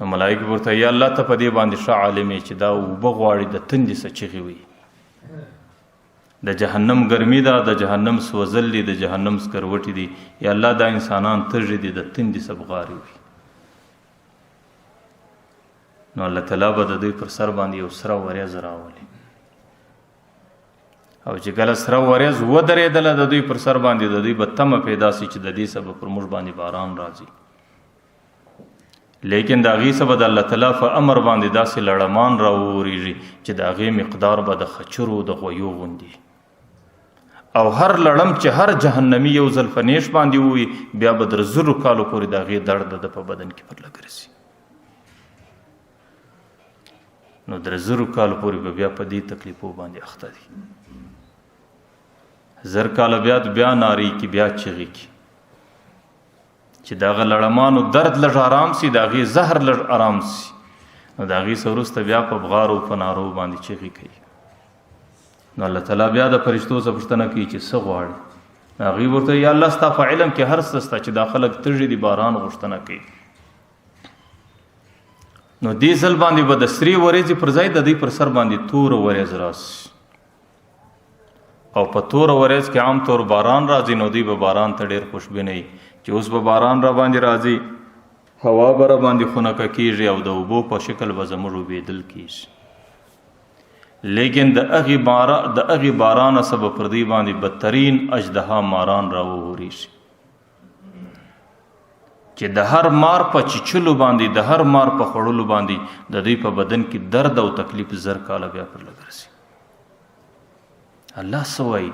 نو ملائکه ورته یا الله ته په دې باندې ښه عالم یې چې دا اوبه غواړي، د تندې څه چغې وي، د جهنم ګرمي ده، د جهنم سوځل دي، د جهنم سکروټې دي، یا الله دا انسانان تږي دي، د تندې څه بغارې وي. نو الله تعالی به د دوی پر سر باندې یو سره وریځ راولي، او چې کله سره وریځ ودرېدله د دوی پر سر باندې، د دوی به تمه پیدا سي چې د دې سبب پر موږ باندې باران راځي. لیکن د هغې څه به د الله تعالی په امر باندې داسې لړمان راوورېږي چې د هغې مقدار به د خچرو د غویو غوندي، او هر لړم چې هر جهنمي یو ځل په نیش باندې ووي، بیا به در زرو کالو پورې د هغې درد د په بدن کې پر لګرځي. نو در زرو کال پورې به بیا په دې تکلیفو باندې اخته دي. زر کال بیا ناری کی بیا چغی کی چې دغه لړمانو درد لږ آرام سي، د هغې زهر لږ آرام سي، نو د هغې څه وروسته بیا په بغارو په نارو باندې چغې کوي. نو الله تعالی بیا د فرشتو څخه پوښتنه کوي چې څه غواړي؟ هغوی ورته یا الله ستا په علم کې هر څه شته چې دا خلک تږي دي، باران غوښتنه کوي. نو دې ځل باندې به د سرې ورېځې پر ځای د دوی پر سر باندې توره ورېځ راسي، او په توره ورېځ کې عام طور باران راځي. نو دوی به باران ته ډېر خوشبینه وي چې اوس به باران را باندې راځي، هوا به را باندې خنکه کېږي او د اوبو په شکل به زموږ اوبېدل کېږي. لیکن د هغې بارانه څه به پر دوی باندې بدترین اژدها ماران را وورېږي چې د هر مار په چیچلو باندې، د هر مار په خوړلو باندې د دوی په بدن کې درد او تکلیف زر کاله بیا پر لګرځي. الله څه وایي؟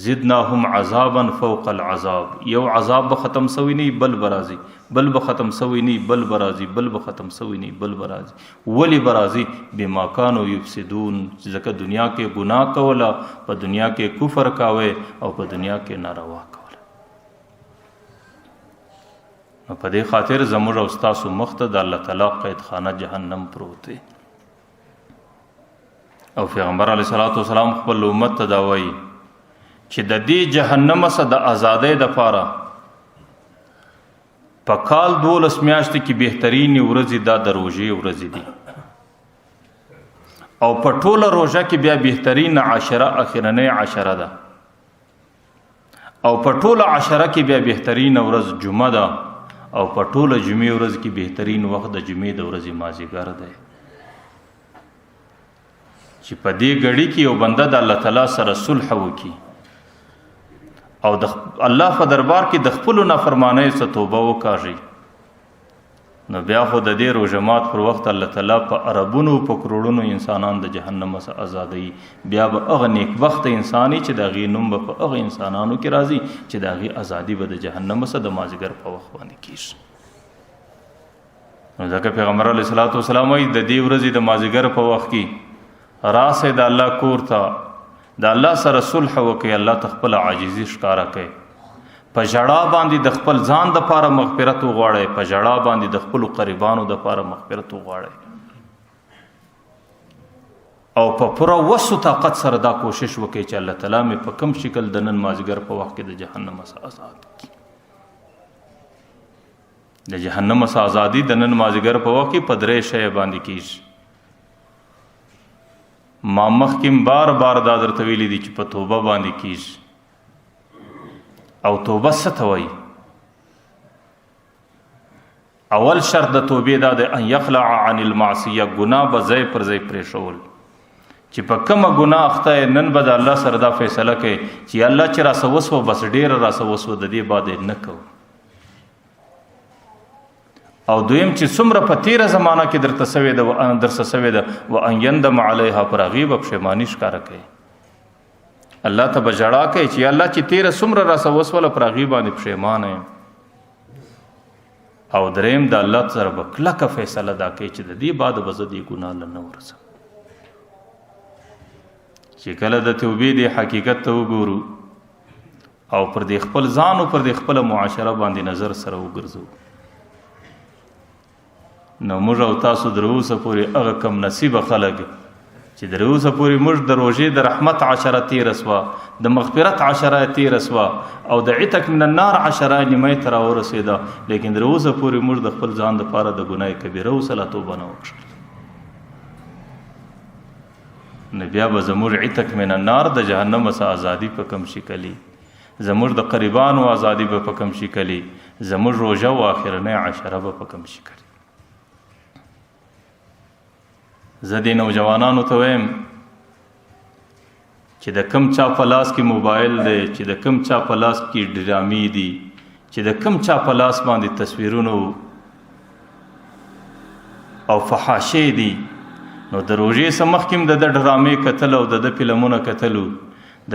زدناهم عذابا فوق العذاب. یو عذاب به ختم سوی نه بل برازي، بل به ختم سوی نه بل برازي، بل به ختم سوی نه بل برازي. ولی برازي؟ بما كانوا يفسدون. ځکه دنیا کې ګناه کوله، په دنیا کې کفر کاوه او په دنیا کې ناروا کوله. نو په دې خاطر زموږ او ستاسو مخ ته د الله تعالی قید خانه جهنم پروت دی. او پیغمبر علیه الصلاۃ والسلام خپل امت ته دا وایي چې د دې جهنم څخه د آزادۍ دپاره په کال 12 میاشتې کې بهترینې ورځې دا د روژې ورځې دي، او په ټوله روژه کې بیا بهترینه عشره اخرنۍ عشره ده، او په ټوله عشره کې بیا بهترینه ورځ جمعه ده، او په ټوله جمعې ورځ کې بهترین وخت د جمعې د ورځې مازدیګر دی. چې په دې ګړي کې یو بنده د الله تعالی سره صلح وکړي او د الله په دربار کې د خپلو نافرمانیو څخه توبه وکاږي، نو بیا خو د دې روژه مات پر وخت الله تعالی په اربونو په کروڑونو انسانان د جهنم څخه آزادوي. بیا به هغه نیکبخته انسان چې د هغې نوم به په هغه انسانانو کې راځي چې د هغې ازادي به د جهنم څخه د مازدیګر په وخت باندې کېږي. نو ځکه پیغمبر علیه الصلاۃ والسلام وایي د دې ورځې د مازدیګر په وخت کې راسه د الله کور ته، د الله سره صلح وکړي، الله ته خپل عاجزي ښکاره کړي، په ژړا باندې د خپل ځان دپاره مغفرت وغواړئ، په ژړا باندې د خپلو قریبانو دپاره مغفرت وغواړئ، او په پوره وسو طاقت سره دا کوشش وکړئ چې الله تعالی مې په کم شکل د نن مازدیګر په وخت کې د جهنم څخه آزاد کړي. د جهنم څخه ازادي د نن مازدیګر په وخت کې په 3 شی باندې کېږي. ما مخکې بار بار دا درته ویلي دي چې په توبه باندې کېږي. او توبه څه ته وایي؟ اول شرط د توبې دا دی ان یخلع عن المعصیه، ګناه به ځای پر ځای پرېښول. چې په کومه ګناه اخته یې نن به د الله سره دا فیصله کوي چې الله چې راسه وسوه بس ډېره راسه وسوه، د دې بعد یې نه کوو. او دویم چې څومره په تیره زمانه کې درته سوې ده درسه سوې ده وان یندم علیها، پر هغې به پښیماني ښکاره کوي. الله ته به ژړا کوي چې الله چې تیره څومره راسه وسوله پر هغې باندې پښیمانه یم. او دریم د الله سره به کلکه فیصله دا کوي چې د دې بعد به زه دې ګناه له نه ورځم. چې کله د توبې دې حقیقت ته وګورو او پر دې خپل ځان او پر دې خپله معاشره باندې نظر سره وګرځو، نو موږ او تاسو در اوسه پورې هغه کم نصیبه خلک چې در اوسه پورې موږ د روژې د رحمت عشره تېره سوه، د مغفرت عشره تېره سوه، او د عتق من النار عشره نیمۍ ته راورسېده، لیکن در اوسه پورې موږ د خپل ځان دپاره د ګناه کبیره وسله توبه نه وکړله. نو بیا به زموږ عتق من النار د جهنم څخه ازادي په کم شکلي، زموږ د قریبانو ازادي به په کم شکلي، زموږ روژه و آخرنۍ عشره به په کم شکلي. زه دې نوجوانانو ته وایم چې د کم چا په لاس کې موبایل دی، چې د کم چا په لاس کې ډرامې دي، چې د کم چا په لاس باندې تصویرونه او فحاشۍ دي، نو د روژې څخه مخکې د ده ډرامې کتل او د ده فلمونه کتلو،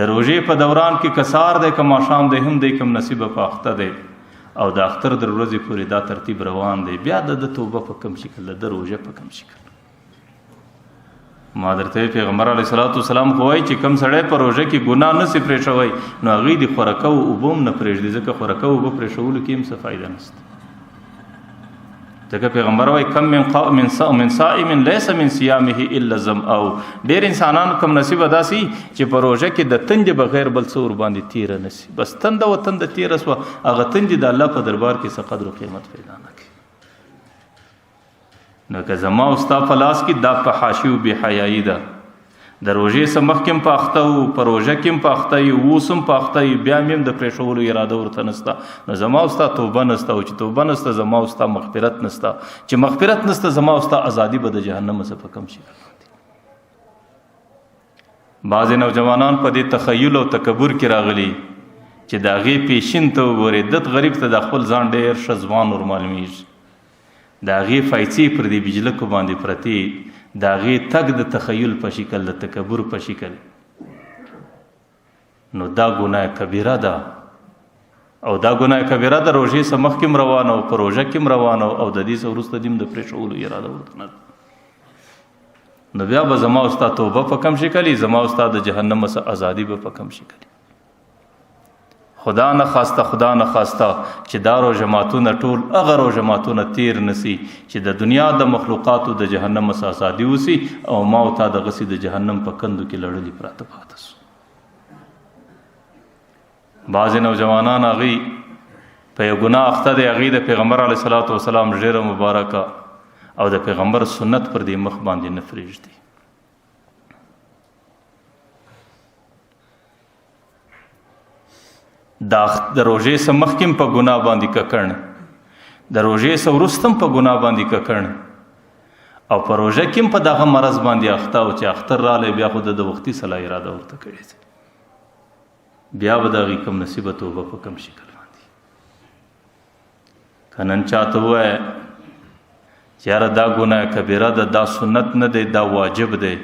د روژې په دوران کې که سهار دی که ماښام دی هم دی کم نصیبه په اخته دی، او د اختر در ورځې پورې دا ترتیب روان دی. بیا د ده توبه په کم شکل، د ده روژه په کم شکل. ما درته پیغمبر علیه الصلاۃ والسلام خوای چې کم سړی په روزه کې ګناه نه سي پرې شوی نو هغه دی خورکو او بوم نه پرېږدي ځکه خورکو او پرې شول کې هم څه فائدہ نشته. ځکه پیغمبر وايي کم من صائم ليس من صيامه الا ظمأ. ډېر انسانان کم نصیب داسي چې په روزه کې د تند بغیر بل څه ور باندې تیر نشي، بس تند او تند تیر سو هغه تند د الله په دربار کې څه قدر او قیمت پیدا نه کوي. نو که زما او ستا په لاس کې دا په حاشیو بې حیایي ده، د روژې څه مخکې هم په اخته وو، په روژه کې هم په اخته یو، اوس هم په اخته یو، بیا مې هم د پرېښولو اراده ورته نسته. نو زما او ستا توبه نسته، او چې توبه نسته زما او ستا مغفرت نسته، چې مغفرت نسته زما او ستا ازادي به د جهنم څخه په کم شي. بعضې نوجوانان په دې تخیل او تکبر کې راغلي چې د هغې پیشین ته وګورې، دت غریب ته د خپل ځان ډېر ښه ځوان ور معلومېږي، د هغې فایڅې پر دې بجلکو باندې پرتې، د هغې تګ د تخیل په شکل، د تکبر په شکل. نو دا ګناه کبیره ده، او دا ګناه کبیره د روژې څخه مخکې هم روانه او په روژه کې هم روانه او د دې څخه وروسته دې هم د پرېښولو اراده ورته نه ده. نو بیا به زما او ستا توبه په کم شکل، زما او ستا د جهنم څخه ازادي به په کم شکل. خدا نه خواسته چې دا روژه ماتونه ټول هغه روژه ماتونه تیر نسی چې د دنیا د مخلوقاتو د جهنم څخه ازادي وسی، او ما او تا دغسې د جهنم په کندو کې لړلي پراته پاته سو. بعضې نوجوانان هغوی په یو ګناه اخته دی، هغوی د پیغمبر علیه الصلاۃ والسلام ږیره مبارکه او د پیغمبر سنت پر دې مخ باندې نه پرېږدي. د روژې څخه مخکې په ګناه باندې ککړ، د روژې څخه وروسته په ګناه باندې ککړ، او په روژه کې په دغه مرض باندې اخته او چې اختر رالی بیا خو د وختي صلاح اراده ورته کړې ده، بیا به د هغې کم نصیبه توبه په کم شکل باندې. که نن چاته ووایه چې یاره دا ګناه کبیره ده، دا سنت نه دی، دا واجب دی.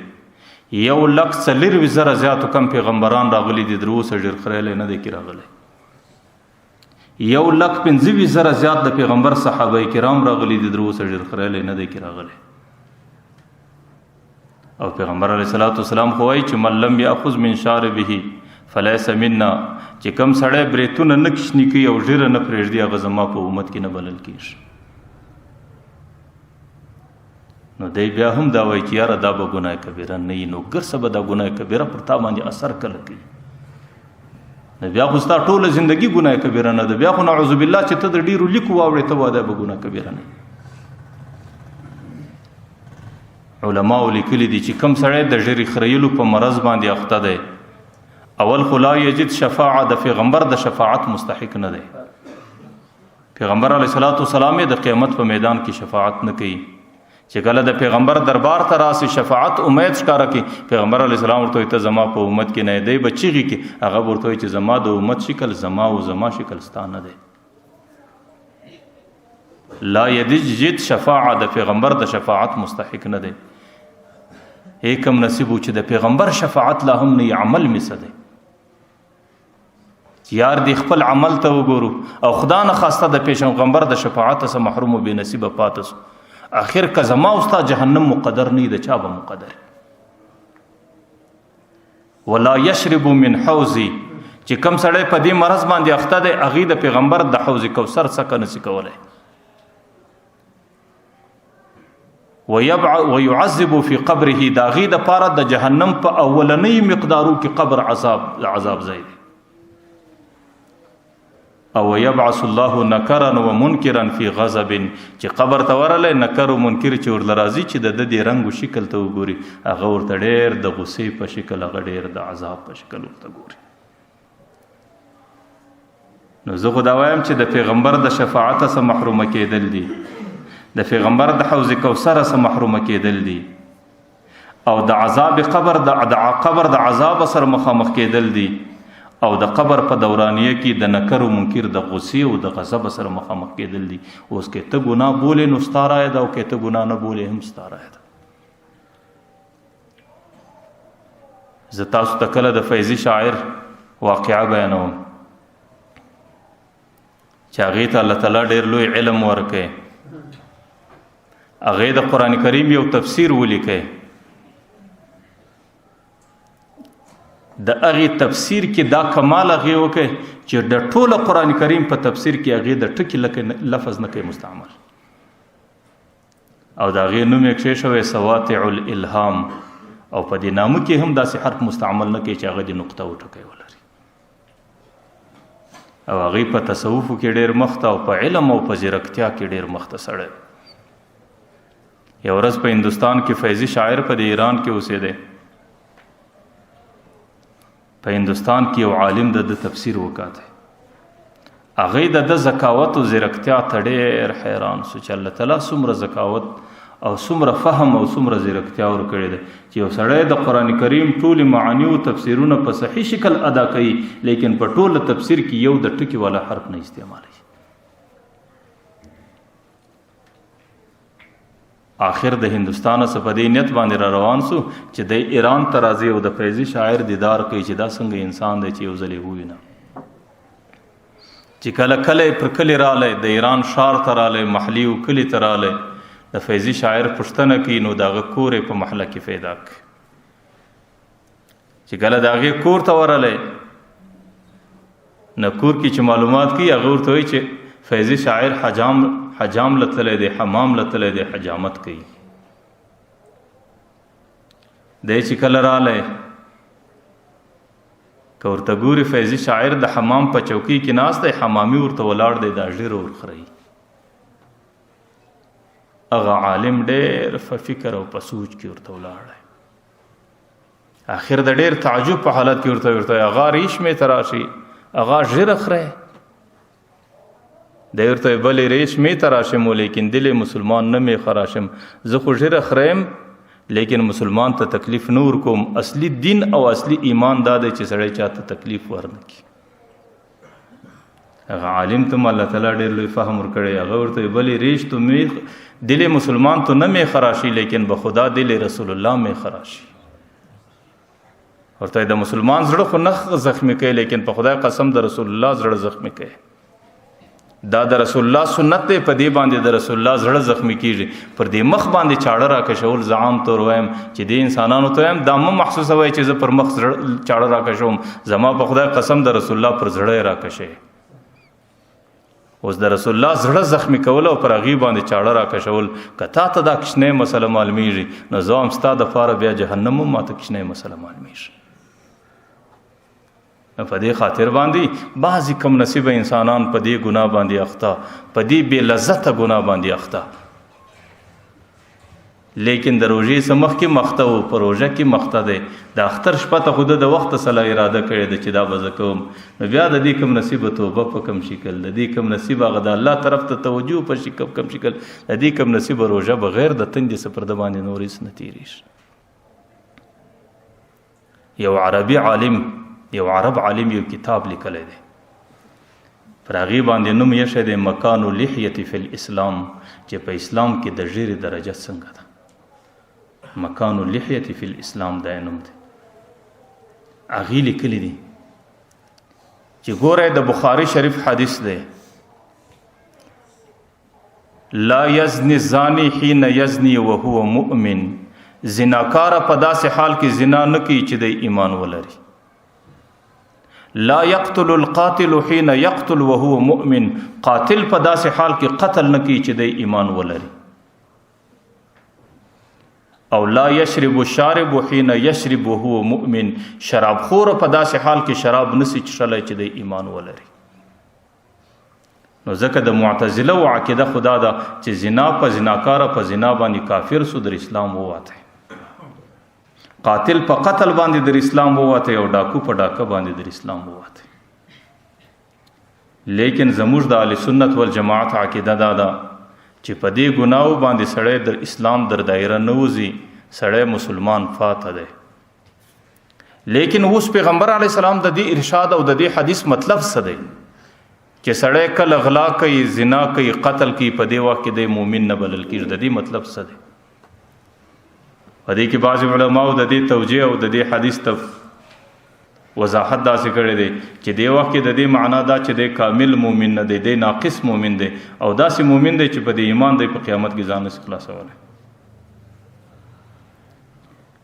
1,40,000 زیاتو کم پیغمبران راغلي دي، در اوسه ډېر خریلی نه دی کې راغلی. 1,15,000 زیات د پیغمبر صحابه کرام راغلي دي، در اوسه ډېر خریلی نه دی کې راغلی. او پیغمبر علیه الصلاۃ والسلام خو وایي چې من لم یاخذ من شاربه فلیس منا، چې کم سړی بریتونه نه کشني کوي او ږیره نه پرېږدي هغه زما په امت کې نه بلل کېږي. نو دی بیا هم دا وایي چې یاره دا به ګناه کبیره نه وي، نو ګرڅه به دا ګناه کبیره پر تا باندې اثر کله کوي. نو بیا خو ستا ټوله زندګي ګناه کبیره نه ده، بیا خو نعوذ بالله چې ته د ډېرو لیکو واورې ته وایه دا به ګناه کبیره نه وي. علماو لیکلي دي چې کم سړی د ږیرې خریلو په مرض باندې اخته دی، اول خو لا یجد شفاعه، د پیغمبر د شفاعت مستحق نه دی. پیغمبر علیه الصلاۃ والسلام د قیامت په میدان کې شفاعت نه کوي. چې کله د پیغمبر دربار ته راسي شفاعت امید ښکاره کوي، پیغمبر علیه السلام ورته وایي ته زما په امت کې نه یې، دی به چیغې کړي، هغه به ورته وایي چې زما د امت شکل زما او زما شکل ستا نه دی. لا یجد شفاعه، د پیغمبر د شفاعت مستحق نه دی. کم نصیب و چې د پیغمبر شفاعت لا هم نه عمل میسه دی. یار دی خپل عمل ته وګورو، او خدا نه خواسته د پیغمبر د شفاعت څخه محروم و بې نصیبه پاته سو. آخر که زما او ستا جهنم مقدر نه د چا به مقدر. ولا یشرب من حوضی، چې کم سړی په دې مرض باندې اخته دی هغې د پیغمبر د حوض کوثر څخه نشي کولی. ويعذب في قبره، دا غي د پاره د جهنم په اولنۍ مقدارو کې قبر عذاب زید. او يبعث الله نکرا ومنکرا في غضب، چې قبر ته ورله نکر او منکر چې ورل راځي چې د دې رنگ او شکل ته وګوري، هغه ورته ډېر د غصې په شکل، هغه ډېر د عذاب په شکل ورته ګوري. نو زه خو دا وایم چې د پیغمبر د شفاعت څخه محروم کېدل دي، د پیغمبر د حوض کوثر څخه محروم کېدل دي، او د عذاب قبر د عذاب سره مخامخ کېدل دي، او د قبر په دورانیه کې د نکر او منکر د غصې او د غضب سره مخامخ کېدل دي. اوس کې ته ګناه بولې نو ستا رایه ده، او کې ته ګناه نه بولې هم ستا رایه ده. زه تاسو ته کله د فیضي شاعر واقعه بیانوم چې هغې ته الله تعالی ډېر لوی علم ورکوي، هغې د قرآن کریم یو تفسیر ولیکئ، د هغې تفسیر کې دا کمال هغې وکړي چې د ټوله قرآن کریم په تفسیر کې هغې د ټکي لفظ نه کوي مستعمل، او د هغې نوم یې کښې شوی سواطع الالهام، او په دې نامه کې هم داسې حرف مستعمل نه کوي چې هغه د نقطه و ټکی ولري. او هغې په تصوفو کې ډېر مخته او په علم او په ځیرکتیا کې ډېر مخته سړی. یو ورځ په هندوستان کې فیضي شاعر په د ایران کې اوسېدی. په هندوستان کې یو عالم د تفسیر وکاته، هغې د ذکاوت او ځیرکتیا ته ډېر حیران سو چې الله تعالی څومره ذکاوت او څومره فهم او څومره ځیرکتیا ورکړې ده چې یو سړی د قرآن کریم ټولې معانی او تفسیرونه په صحیح شکل ادا کوي، لیکن په ټوله تفسیر کې یو د ټکي والا حرف نه استعمالوي. آخر د هندوستان څخه په دې نیت باندې را روان سو چې د ایران ته راځي او د فیضي شاعر دیدار کوي چې دا څنګه انسان دی چې یو ځل یې ووینه. چې کله کله پر کلی رالی، د ایران ښار ته رالی، محلي او کلي ته رالی، د فیضي شاعر پوښتنه کوي نو د هغه کور یې په محله کې پیدا کړ. چې کله د هغې کور ته ورلی نو کور کې چې معلومات کوي هغه ورته وایي چې فیضي شاعر حجام لتلی دی، حمام لتلی دی، حجامت کوي. دی چې کله رالی که ورته ګوري فیضي شاعر د حمام په چوکۍ کې ناست دی، حمامي ورته ولاړ دی، دا ژیره ورخري. هغه عالم ډېر په فکر او په سوچ کې ورته ولاړ دی. آخر د ډېر تعجب په حالت کې ورته هغه ریشمې ته راشي، هغه ژیره خری. دی ورته بلې ریشمې ته راشم لیکن دل مسلمان نه مې خراشم، زه خو ژیره خریم لیکن مسلمان ته تکلیف نه ورکوم. اصلي دین او اصلي ایمان دا دی چې سړی چاته تکلیف ورنکړي. هغه عالم ته الله تعالی ډېر لوی فهم ورکړی. هغه ورته بلې ریش تو مې دل مسلمان تو نه مې خراشي لیکن به خدا دل رسول الله مې خراشي. ورته د مسلمان زړه خو نه زخمی کوي لیکن په خدای قسم د رسول الله زړه زخمی کوي. دا د رسول الله سنت دی، په دې باندې د رسول الله زړه زخمی کیږي. پر دې مخ باندې چاړه راکشول زعام تور وایم چې دې انسانانو ته هم دا مه محسوسه وای چې زه پر مخ چاړه راکشوم، زما په خدای قسم د رسول الله پر زړه راکشي. اوس د رسول الله زړه زخمی کول او پر هغې باندې چاړه راکشول که تا ته دا کشنۍ مسله معلومیږي نو زه هم ستا دپاره بیا جهنم هم ماته کشنۍ مسله معلومیږي. په دې خاطر باندې بعضې کم نصیبه انسانان په دې ګناه باندې اخته، په دې بې لذته ګناه باندې اخته. لیکن د روژې څه مخکې مخته و، په روژه کې مخته دی. د اختر شپه ته خو د وخته سره اراده کړې ده چې دا به زه کوم، نو بیا د دې کم نصیبه توبه په کم شکل، د دې کم نصیبه هغه د الله طرف ته توجه په کم شکل، د دې کم نصیبه روژه بغیر د تندې څه پر د باندې نور هېڅ نه تېرېږي. یو عرب عالم یو کتاب لیکلی دی، پر هغې باندې نوم یې دی مکان اللحیة فی الاسلام، چې په اسلام کې د ږیرې درجه څنګه ده. مکان اللحیة فی الاسلام دا نوم دی. هغې لیکلی دی چې ګوره د بخاري شریف حدیث دی، لا یزنی الزانی حین یزنی وهو مؤمن، زناکاره په داسې حال کې زنا نه کوي چې د ایمان ولري. لا یقتل القاتل حین یقتل وهو مؤمن، قاتل په داسې حال کې قتل نه کوي چې د ایمان ولري. او لا یشرب الشارب حین یشرب وهو مؤمن، شراب خور په داسې حال کې شراب نسی چښلی چې د ایمان ولري. نو ځکه د معتزله و عقیده خدا ده چې زنا په زناکاره په زنا باندې کافر سو، در اسلام وواته. قاتل په قتل باندې در اسلام وواته، او ډاکو په ډاکه باندې در اسلام وواته. لیکن زموږ د اهل سنت والجماعت عقیده دا ده چې په دې ګناو باندې سړی د اسلام در دایره نه وځي، سړی مسلمان فاته دی. لیکن اوس پیغمبر علیه السلام د دې ارشاد او د دې حدیث مطلب څه دی چې سړی کله غلا کوي، زنا کوي، قتل کوي، په دې وخت کې د مؤمن نه بلل کېږي. د دې مطلب څه دی؟ په دې کې بعضې علماو د دې توجیه او د دې حدیث ته وضاحت داسې کړی دی چې دې وخت کې د دې معنا دا چې دی کامل مؤمن نه دی، دی ناقص مؤمن دی، او داسې مؤمن دی چې په دې ایمان دی په قیامت کې ځان نشي خلاصولی.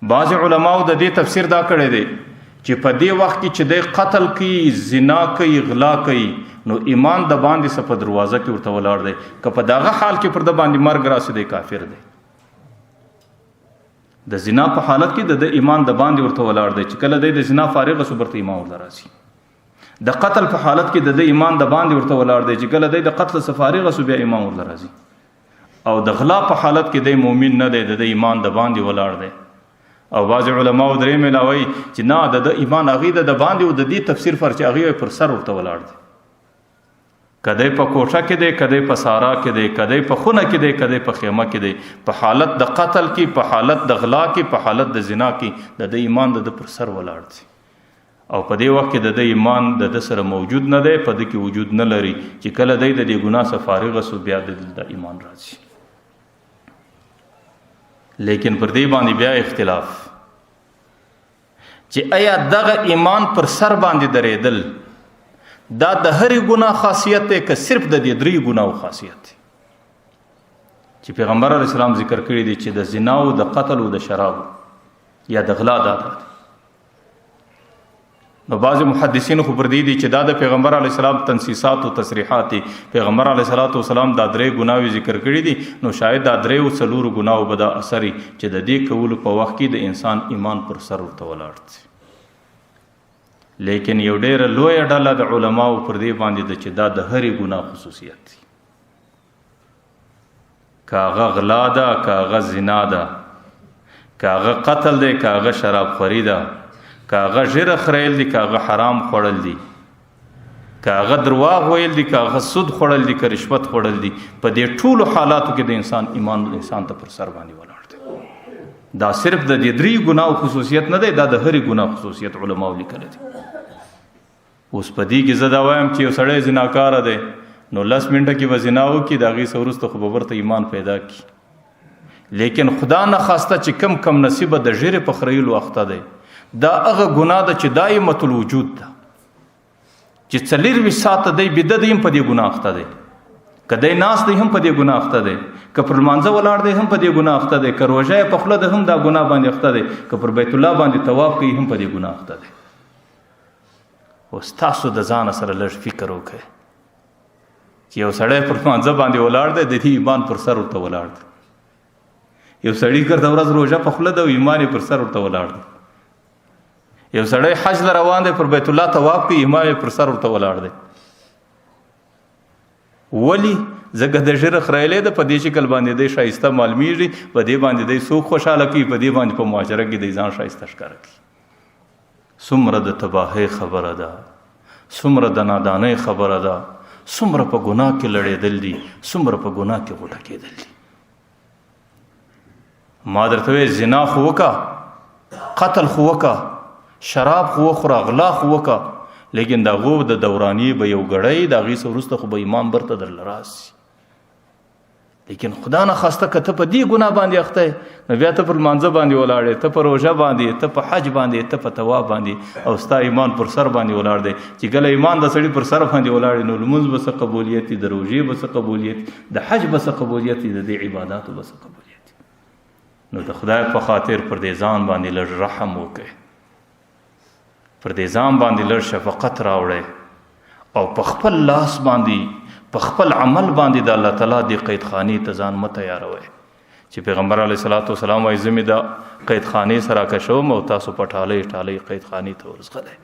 بعضې علماو د دې تفسیر دا کړی دی چې په دې وخت کې چې د قتل کوي، زنا کوي، غلا کوي، نو ایمان د باندې څه په دروازه کې ورته ولاړ دی. که په دغه حال کې پر د باندې مرګ راسي دی کافر دی. د زنا په حالت کې د ایمان د باندې ورته ولاړ دی چې کله د زنا فارغ شو برته ایمان ورته راسي. د قتل په حالت کې د ایمان د باندې ورته ولاړ دی چې کله د قتل څخه فارغ شو بیا ایمان ورته راسي. او د غلا په حالت کې د مؤمن نه دی، د ایمان د باندې ولاړ دی. او بعض علماء درې ملاوي چې نه د ایمان هغه د باندې او د دې تفسیر پر چې هغه پر سر ورته ولاړ دی. کدی په کوټه کې دی، کدی په سارا کې دی، کدی په خونه کې دی، کدی په خیمه کې دی، په حالت د قتل کې، په حالت د غلا کې، په حالت د زنا کې د ایمان د پر سر ولاړ دی. او په دې وخت کې د ایمان د سره موجود نه دی، په دې کې وجود نه لري چې کله د دې ګناه څخه فارغ شو بیا د ایمان راځي. لیکن پر دې باندې بیا اختلاف چې آیا دغه ایمان پر سر باندې درېدل دا د هرې ګناه خاصیت دی که صرف د دې درې ګناو خاصیت دی چې پیغمبر علیه السلام ذکر کړی دی چې د زنا او د قتل او د شراب یا د غلا دا دی. نو بعض محدثین خو پر دې دي چې دا د پیغمبر علیه السلام تنصیصات او تصریحات دي. پیغمبر علیه السلام دا درې ګناوي ذکر کړی دي، نو شاید دا درې او څلور ګناو به دا اثري چې د دې کولو په وخت کې د انسان ایمان پر سر ورته ولاړ دی. لیکن یو ډېره لویه ډله د علماو پر دې باندې ده چې دا د هرې ګناه خصوصیت دی. که هغه غلا ده، که هغه زنا ده، که هغه قتل دی، که هغه شراب خوري ده، که هغه ژیره خریل دي، که هغه حرام خوړل دي، که هغه درواغ ویل دي، که هغه سود خوړل دي، که رشوت خوړل دي، په دې ټولو حالاتو کې د انسان ایمان انسان ته پر سر باندې ولاړ دی. دا صرف د دې درې ګناو خصوصیت نه دی، دا د هرې ګناه خصوصیت علماو لیکلی دي. اوس په دې کې زه دا وایم چې یو سړی زناکاره دی نو 10 منټه کې به زنا وکړي، د هغې څه وروسته خو به ورته ایمان پیدا کړي. لیکن خدا نه خواسته چې کم نصیبه د ژیرې په خریلو اخته دی، دا هغه ګناه ده چې دایمة الوجود ده چې 24 ساعته دی بیده دی هم په دې ګناه اخته دی، که دی ناست دی هم په دې ګناه اخته دی، که پر لمانځه ولاړ دی هم په دې ګناه اخته دی، که روژه یې په خوله ده هم دا ګناه باندې اخته دی، که پر بیت الله باندې طواف کوي هم په دې ګناه اخته دی. اوس تاسو د ځانه سره لږ فکر وکړئ چې یو سړی پر لمانځه باندې ولاړ دی، د دې ایمان پر سر ورته ولاړ دی. یو سړی ګرده ورځ روژه په خوله ده او ایمان یې پر سر ورته ولاړ دی. یو سړی حج ته روان دی، پر بیت الله طواف کوي، ایمان یې پر سر ورته ولاړ دی. ولی ځکه د ژیره خریلی ده، په دې شکل باندې دی ښایسته معلومیږي، په دې باندې دی څوک خوشحاله کوي، په دې باندې په معاشره کې دی ځان ښایسته ښکاره کوي. څومره د تباهۍ خبره ده، څومره د نادانۍ خبره ده، څومره په ګناه کې لړېدل دي، څومره په ګناه کې غوټه کېدل دي. ما درته وایي زنا خو وکړه، قتل خو وکړه، شراب خو وخوره، غلا خو وکړه، لیکن د هغو د دوراني به یو ګړی د هغې څه وروسته خو به ایمان برته درله راسي. لیکن خدا نه خواسته که ته په دې ګناه باندې اخته یې، نو بیا ته پر لمانځه باندې ولاړ یې، ته په روژه باندې، ته په حج باندې، ته په طواف باندې، او ستا ایمان پر سر باندې ولاړ دی. چې کله ایمان د سړي پر سر باندې ولاړ دی، نو لمونځ به څه قبولیت وي، د روژې به څه قبولیت وي، د حج به څه قبولیت وي، د دې عباداتو به څه قبولیت وي. نو د خدای په خاطر پر دې ځان باندې لږ رحم وکړئ، پر دې ځان باندې لږ شفقت راوړئ، او په خپل لاس باندې، په خپل عمل باندې د الله تعالی د قیدخانې ته ځان مه تیاروئ. چې پیغمبر علیه السلام وایي زه مې د قیدخانې سره کشوم او تاسو په ټالۍ قیدخانې ته ورغلی.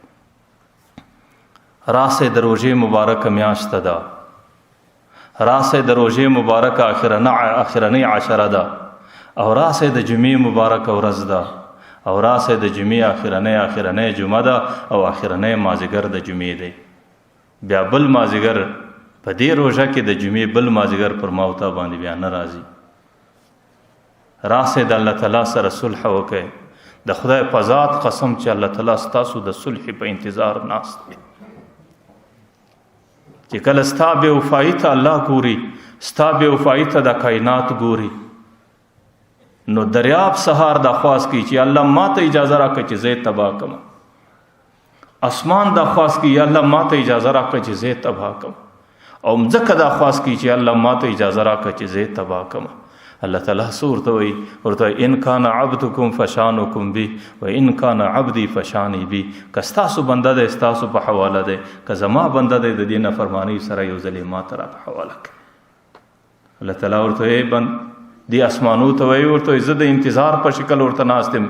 راسئ د روژې مبارکه میاشته ده، راسئ د روژې مبارکه اخرنۍ عشره ده، او راسئ د جمعې مبارکه ورځ ده، او راسئ د جمعې اخرنۍ جمعه ده، او اخرنۍ مازدیګر د جمعې دی. بیا بل مازدیګر په دې روژه کې د جمعې بل مازدیګر پر ما او تا باندې بیا نه راځي. راسئ د الله تعالی سره صلح وکړئ. د خدای په ذات قسم چې الله تعالی ستاسو د صلح په انتظار ناست دی. چې کله ستا بې وفایي ته الله ګوري، ستا بې وفایي ته د کائنات ګوري، نو دریاب سهار دا خواست کوي چې الله ما ته اجازه راکړه چې زه یې تباه کړم. اسمان دا خواست کوي یا الله ما ته اجازه راکړه چې زه یې تباه کړم. او مځکه دا خواست کوي چې الله ما ته اجازه راکړه چې زه یې تباه کړم. الله تعالی ورته وایي ورته ان کان عبدکم فشانکم بی و ان کان عبدی فشانی بی، که ستاسو بنده دی ستاسو په حواله دی، که زما بنده دی د دې نافرمانۍ سره یو ځل یې ما ته را په حواله کړه. الله تعالی ورته وایي دی اسمانو ته وایي ورته وایي زه د انتظار په شکل ورته ناست یم،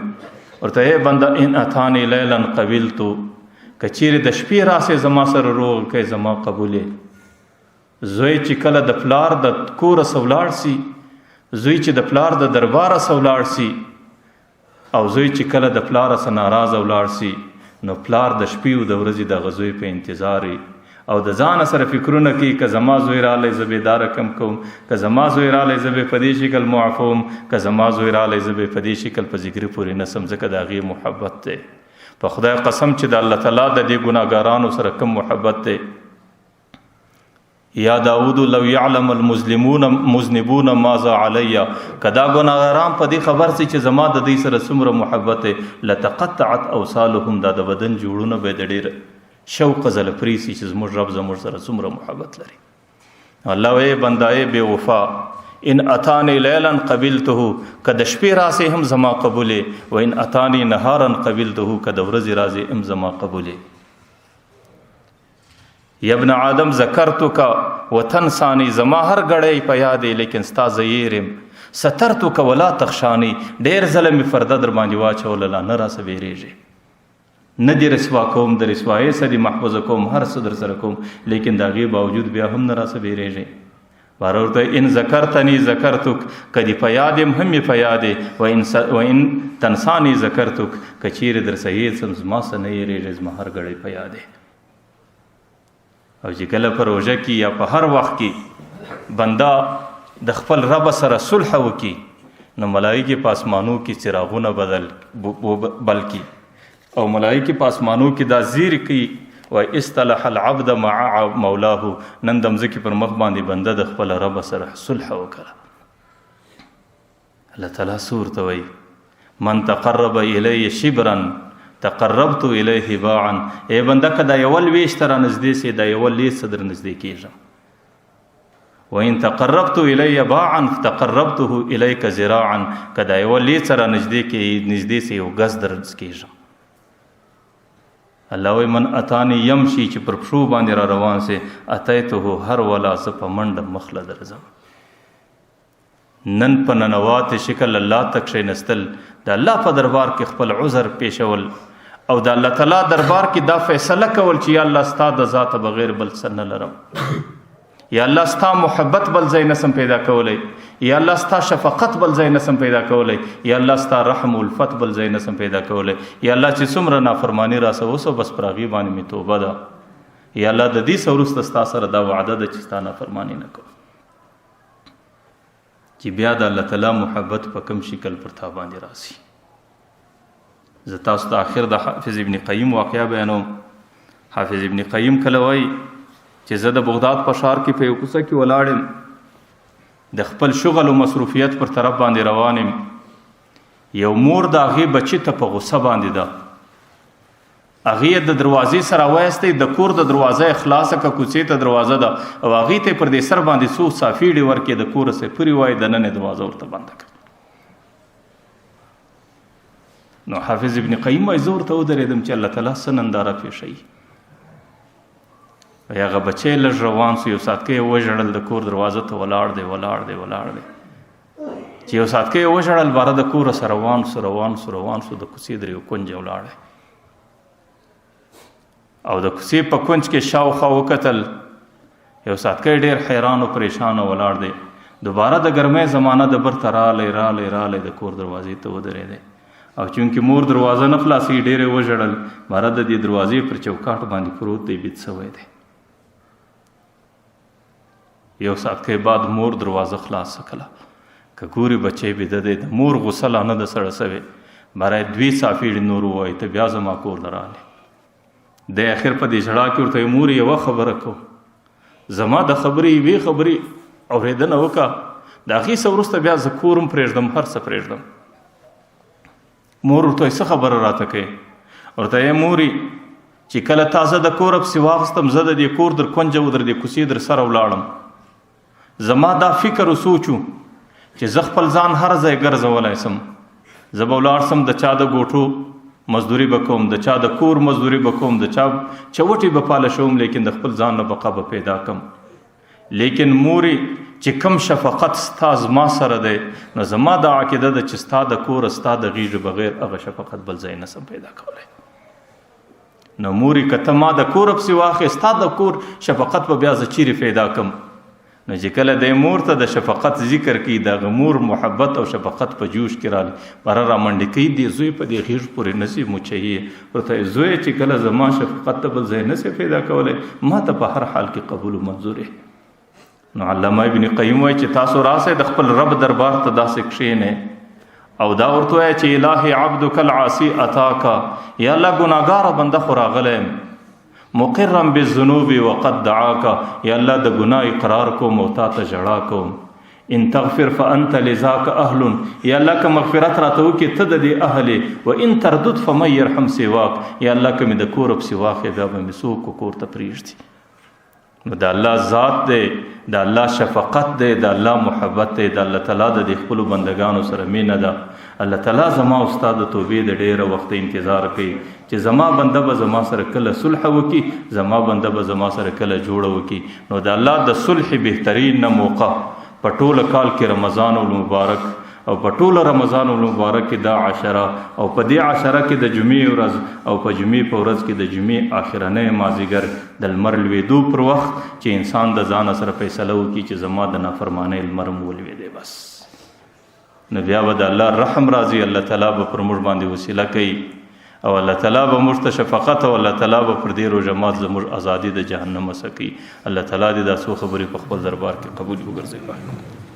ورته ای بنده ان اتانی لیلا قبلتو، که چیرې د شپې راسې زما سره روغ کوي زما قبولې. زوی چې کله د پلار د کوره څه ولاړ سي، زوی چې د پلار د درباره څه ولاړ سي، او زوی چې کله د پلاره څه ناراضه ولاړ سي، نو پلار د شپې او د ورځې دغه زوی په انتظار او د ځان سره فکرونه کوي که زما زوی رالی زه بیداره کم کوم، که زما زوی رالی زه به په دې شکل معافوم، که زما زوی رالی زه به په دې شکل په ذکر پورې نسم، ځکه د هغې محبت دی. په خدای قسم چې د الله تعالی د دې ګناهګارانو سره کم محبت دی. یا داود لو یعلم المذنبون ماذا علی، که دا ګناهګاران په دې خبر سي چې زما د دوی سره څومره محبت دی، لتقطعت اوصالهم، دا د بدن جوړونه به د ډېر شوق زله پریسي چې زموږ رب زموږ سره څومره محبت لري. الله وایي بندای بې وفا ان اتانی لیلا قبلته، که د شپې راسې هم زما قبولې، و ان اتانی نهارا قبلته، که د ورځې راسې هم زما قبولې. یا ابن آدم ذکرتک وتنسانی، زما هر غړی په یادې لیکن ستا زه یېرم. سترتک ولا تخشانی، ډېر ځله مې پرده در باندې واچوله لا نه راسه بیریږي، نه دې رسوا کوم، د رسوایۍ څخه دې محفوظه کوم، هر څه در سره کوم، لیکن د هغې باوجود بیا هم نه راسه بیریږي. باره ورته ان ذکرتنی ذکرتک، که دې په یاد یم هم یې په یاد یې، و ان تنسانی ذکرتک، که چیرې در څه هېڅ هم زما څه نه یېرېږي، زما هر غړی په یاد یې. او چې کله په روژه کې یا په هر وخت کې بنده د خپل رب سره صلح وکړي، نو ملایکې په اسمانو کې څراغونه بل کړي، او ملائکه په اسمانو کې دا زیر کوي و اصطلح العبد مع مولاه، نن د مځکې پر مخ باندې بنده د خپل رب سره صلح وکړه. الله تعالی ورته وایي من تقرب الی شبرا تقربت الیه باعا، ای بنده که دا یو لویشت را نږدې سي، دا یو لیس در نږدې کېږم. وان تقربت الی باعا تقربته الیک ذراعا، که دا یو لیس را نږدې سي یو ګز در کېږم. الله وی من اتانی یمشي، چې پر پښو باندې را روان سي، اتیته هر ولا زه په منډه مخله درځم. نن په ننوات شکل الله ته کښېنستل، د الله په دربار کې خپل عذر پیشول، او د الله تعالی دربار کې دا فیصله کول چې یا الله ستا د ذاته بغیر بل څه نه لرم، یا الله ستا محبت بل ځای نسم پیدا کولی، یا الله ستا شفقت بل ځای نسم پیدا کولی، یا الله ستا رحم و الفت بل ځای نسم پیدا کولی، یا الله چې څومره نافرمانی راسه وسو بس پر هغې باندې مې توبه ده، یا الله د دې څه وروسته ستا سره دا وعده ده چې ستا نافرمانی نه کوم. چې بیا د الله تعالی محبت په کوم شکل پر تا باندې راسي. زه تاسو ته آخر د حافظ ابن قیم واقعه بیانوم. حافظ ابن قیم کله وایي چې زه د بغداد په ښار کې په یو کوڅه کې ولاړ یم، د خپل شغل و مصروفیت پر طرف باندې روان یم، یو مور د هغې بچي ته په غصه باندې ده، هغې د دروازې سره وایستی، د کور د دروازه یې خلاصه که کوڅې ته دروازه ده، او هغې ته یې پر دې سر باندې څو صافیړې ورکړې، د کوره سې پورې وایي دننه دروازه ورته بنده کړه. نو حافظ ابن قیم وایي زه ورته ودرېدم چې الله تعالی څه ننداره پېښوي. هغه بچی لږ روان سو، یو ساعتکۍ یې وژړل، د کور دروازه ته ولاړ دی چې یو ساعتکۍ یې وژړل، باره د کوره سه روان سو، د کوڅې در یو کونج ولاړ دی، او د کوڅې په کونج کې شاوخوا وکتل، یو ساعتکۍ ډېر حیران و پریشان ولاړ دی. دوباره د ګرمۍ زمانه د برته رالی د کور دروازې ته ودرېدی، او چونکې مور دروازه نه خلاصېږي، ډېر یې وژړل، باره د دې دروازې پر چوکاټ باندې پروت دی، بید سوی دی. یو ساعتکۍ بعد مور دروازه خلاصه کړه، که ګوري بچی بیده دی، د مور غوسه لا نه ده سړه سوې، باره یې 2 صافیړې نور ووایي ته بیا زما کور ته راغلې. دی اخر په دې ژړا کې ورته مور یوه خبره کو، زما د خبرې یوې خبرې اورېدنه وکړه، د هغې څه وروسته بیا زه کور هم پرېږدم، هر څه پرېږدم. مور ورته څه خبره راته کوې؟ ورته یې مورې چې کله تازه د کوره پسې واخیستم، زه د دې کور در کونجه و در دې کوڅې در سره ولاړم، زما دا فکر و سوچ و چې زه خپل ځان هر ځای ګرځولی سم، زه به ولاړ سم د چا د ګوټو مزدوري به کوم، د چا د کور مزدوري به کوم، د چا چوټې به پالشوم، لیکن د خپل ځان نه بقا به پیدا کم. لیکن موري چې کم شفقت ستا زما سره دی، نو زما دا عقیده ده چې ستا د کور ستا د غیږې بغیر هغه شفقت بل ځای نسم پیدا کولی. نو موري که ته ما د کور پسې واخې، ستا د کور شفقت به بیا زه چیرې پیدا کم؟ نو چې کله د مور ته د شفقت ذکر کوي، د مور محبت او شفقت په جوش کې رالی بره را منډې کوي، د زوی په دې غیږ پورې نسی مچوي، ورته زوی چې کله زما شفقت ته بل ځای نسی پیدا کولی، ما ته په هر حال کې قبول و منظور. نو علامه ابن قیم وایي چې تاسو راسئ د خپل رب دربار ته داسې کښېنئ او دا ورته وایي چې الهي عبدک العاصي اتاکا، یا الله ګناهګاره بنده خو راغلی یم، مقرا بالذنوب وقد دعاکا، یا الله د ګناه اقرار کوم او تا ته ژړا کوم، ان تغفر فانت لذاک اهل، یا الله که مغفرت راته وکړي ته د دې اهل یې، و ان تردد فمن یرحم سواک، یا الله که مې د کور پسې واخې بیا به مې څوک کور ته پرېږدي. نو د الله ذات دی، د الله شفقت دی، د الله محبت دی، د الله تعالی د خپلو بندگانو سره مینه ده. الله تعالی زما او ستا د توبې د ډېره وخته انتظار کوي چې زما بنده به زما سره کله صلح وکړي، زما بنده به زما سره کله جوړه وکړي. نو د الله د صلح بهترین نه موقع په ټوله کال کې رمضان المبارک، او په ټوله رمضان المبارک کې دا عشره، او په دې عشره کې د جمعې ورځ، او په جمعې په ورځ کې د جمعې آخرنۍ مازدیګر د لمر لوېدو پر وخت چې انسان د ځان سره فیصله وکړي چې زما د نافرمانۍ لمر م ولوېدی، بس نو بیا به د الله رحم راځي، الله تعالی به پر موږ باندې وسیله کوي، او الله تعالی به موږ ته شفقت، او الله تعالی به پر دې روژه مات زموږ ازادي د جهنم څخه کوي. الله تعالی دې دا څو خبرې په خپل دربار کې قبول وګرځوي.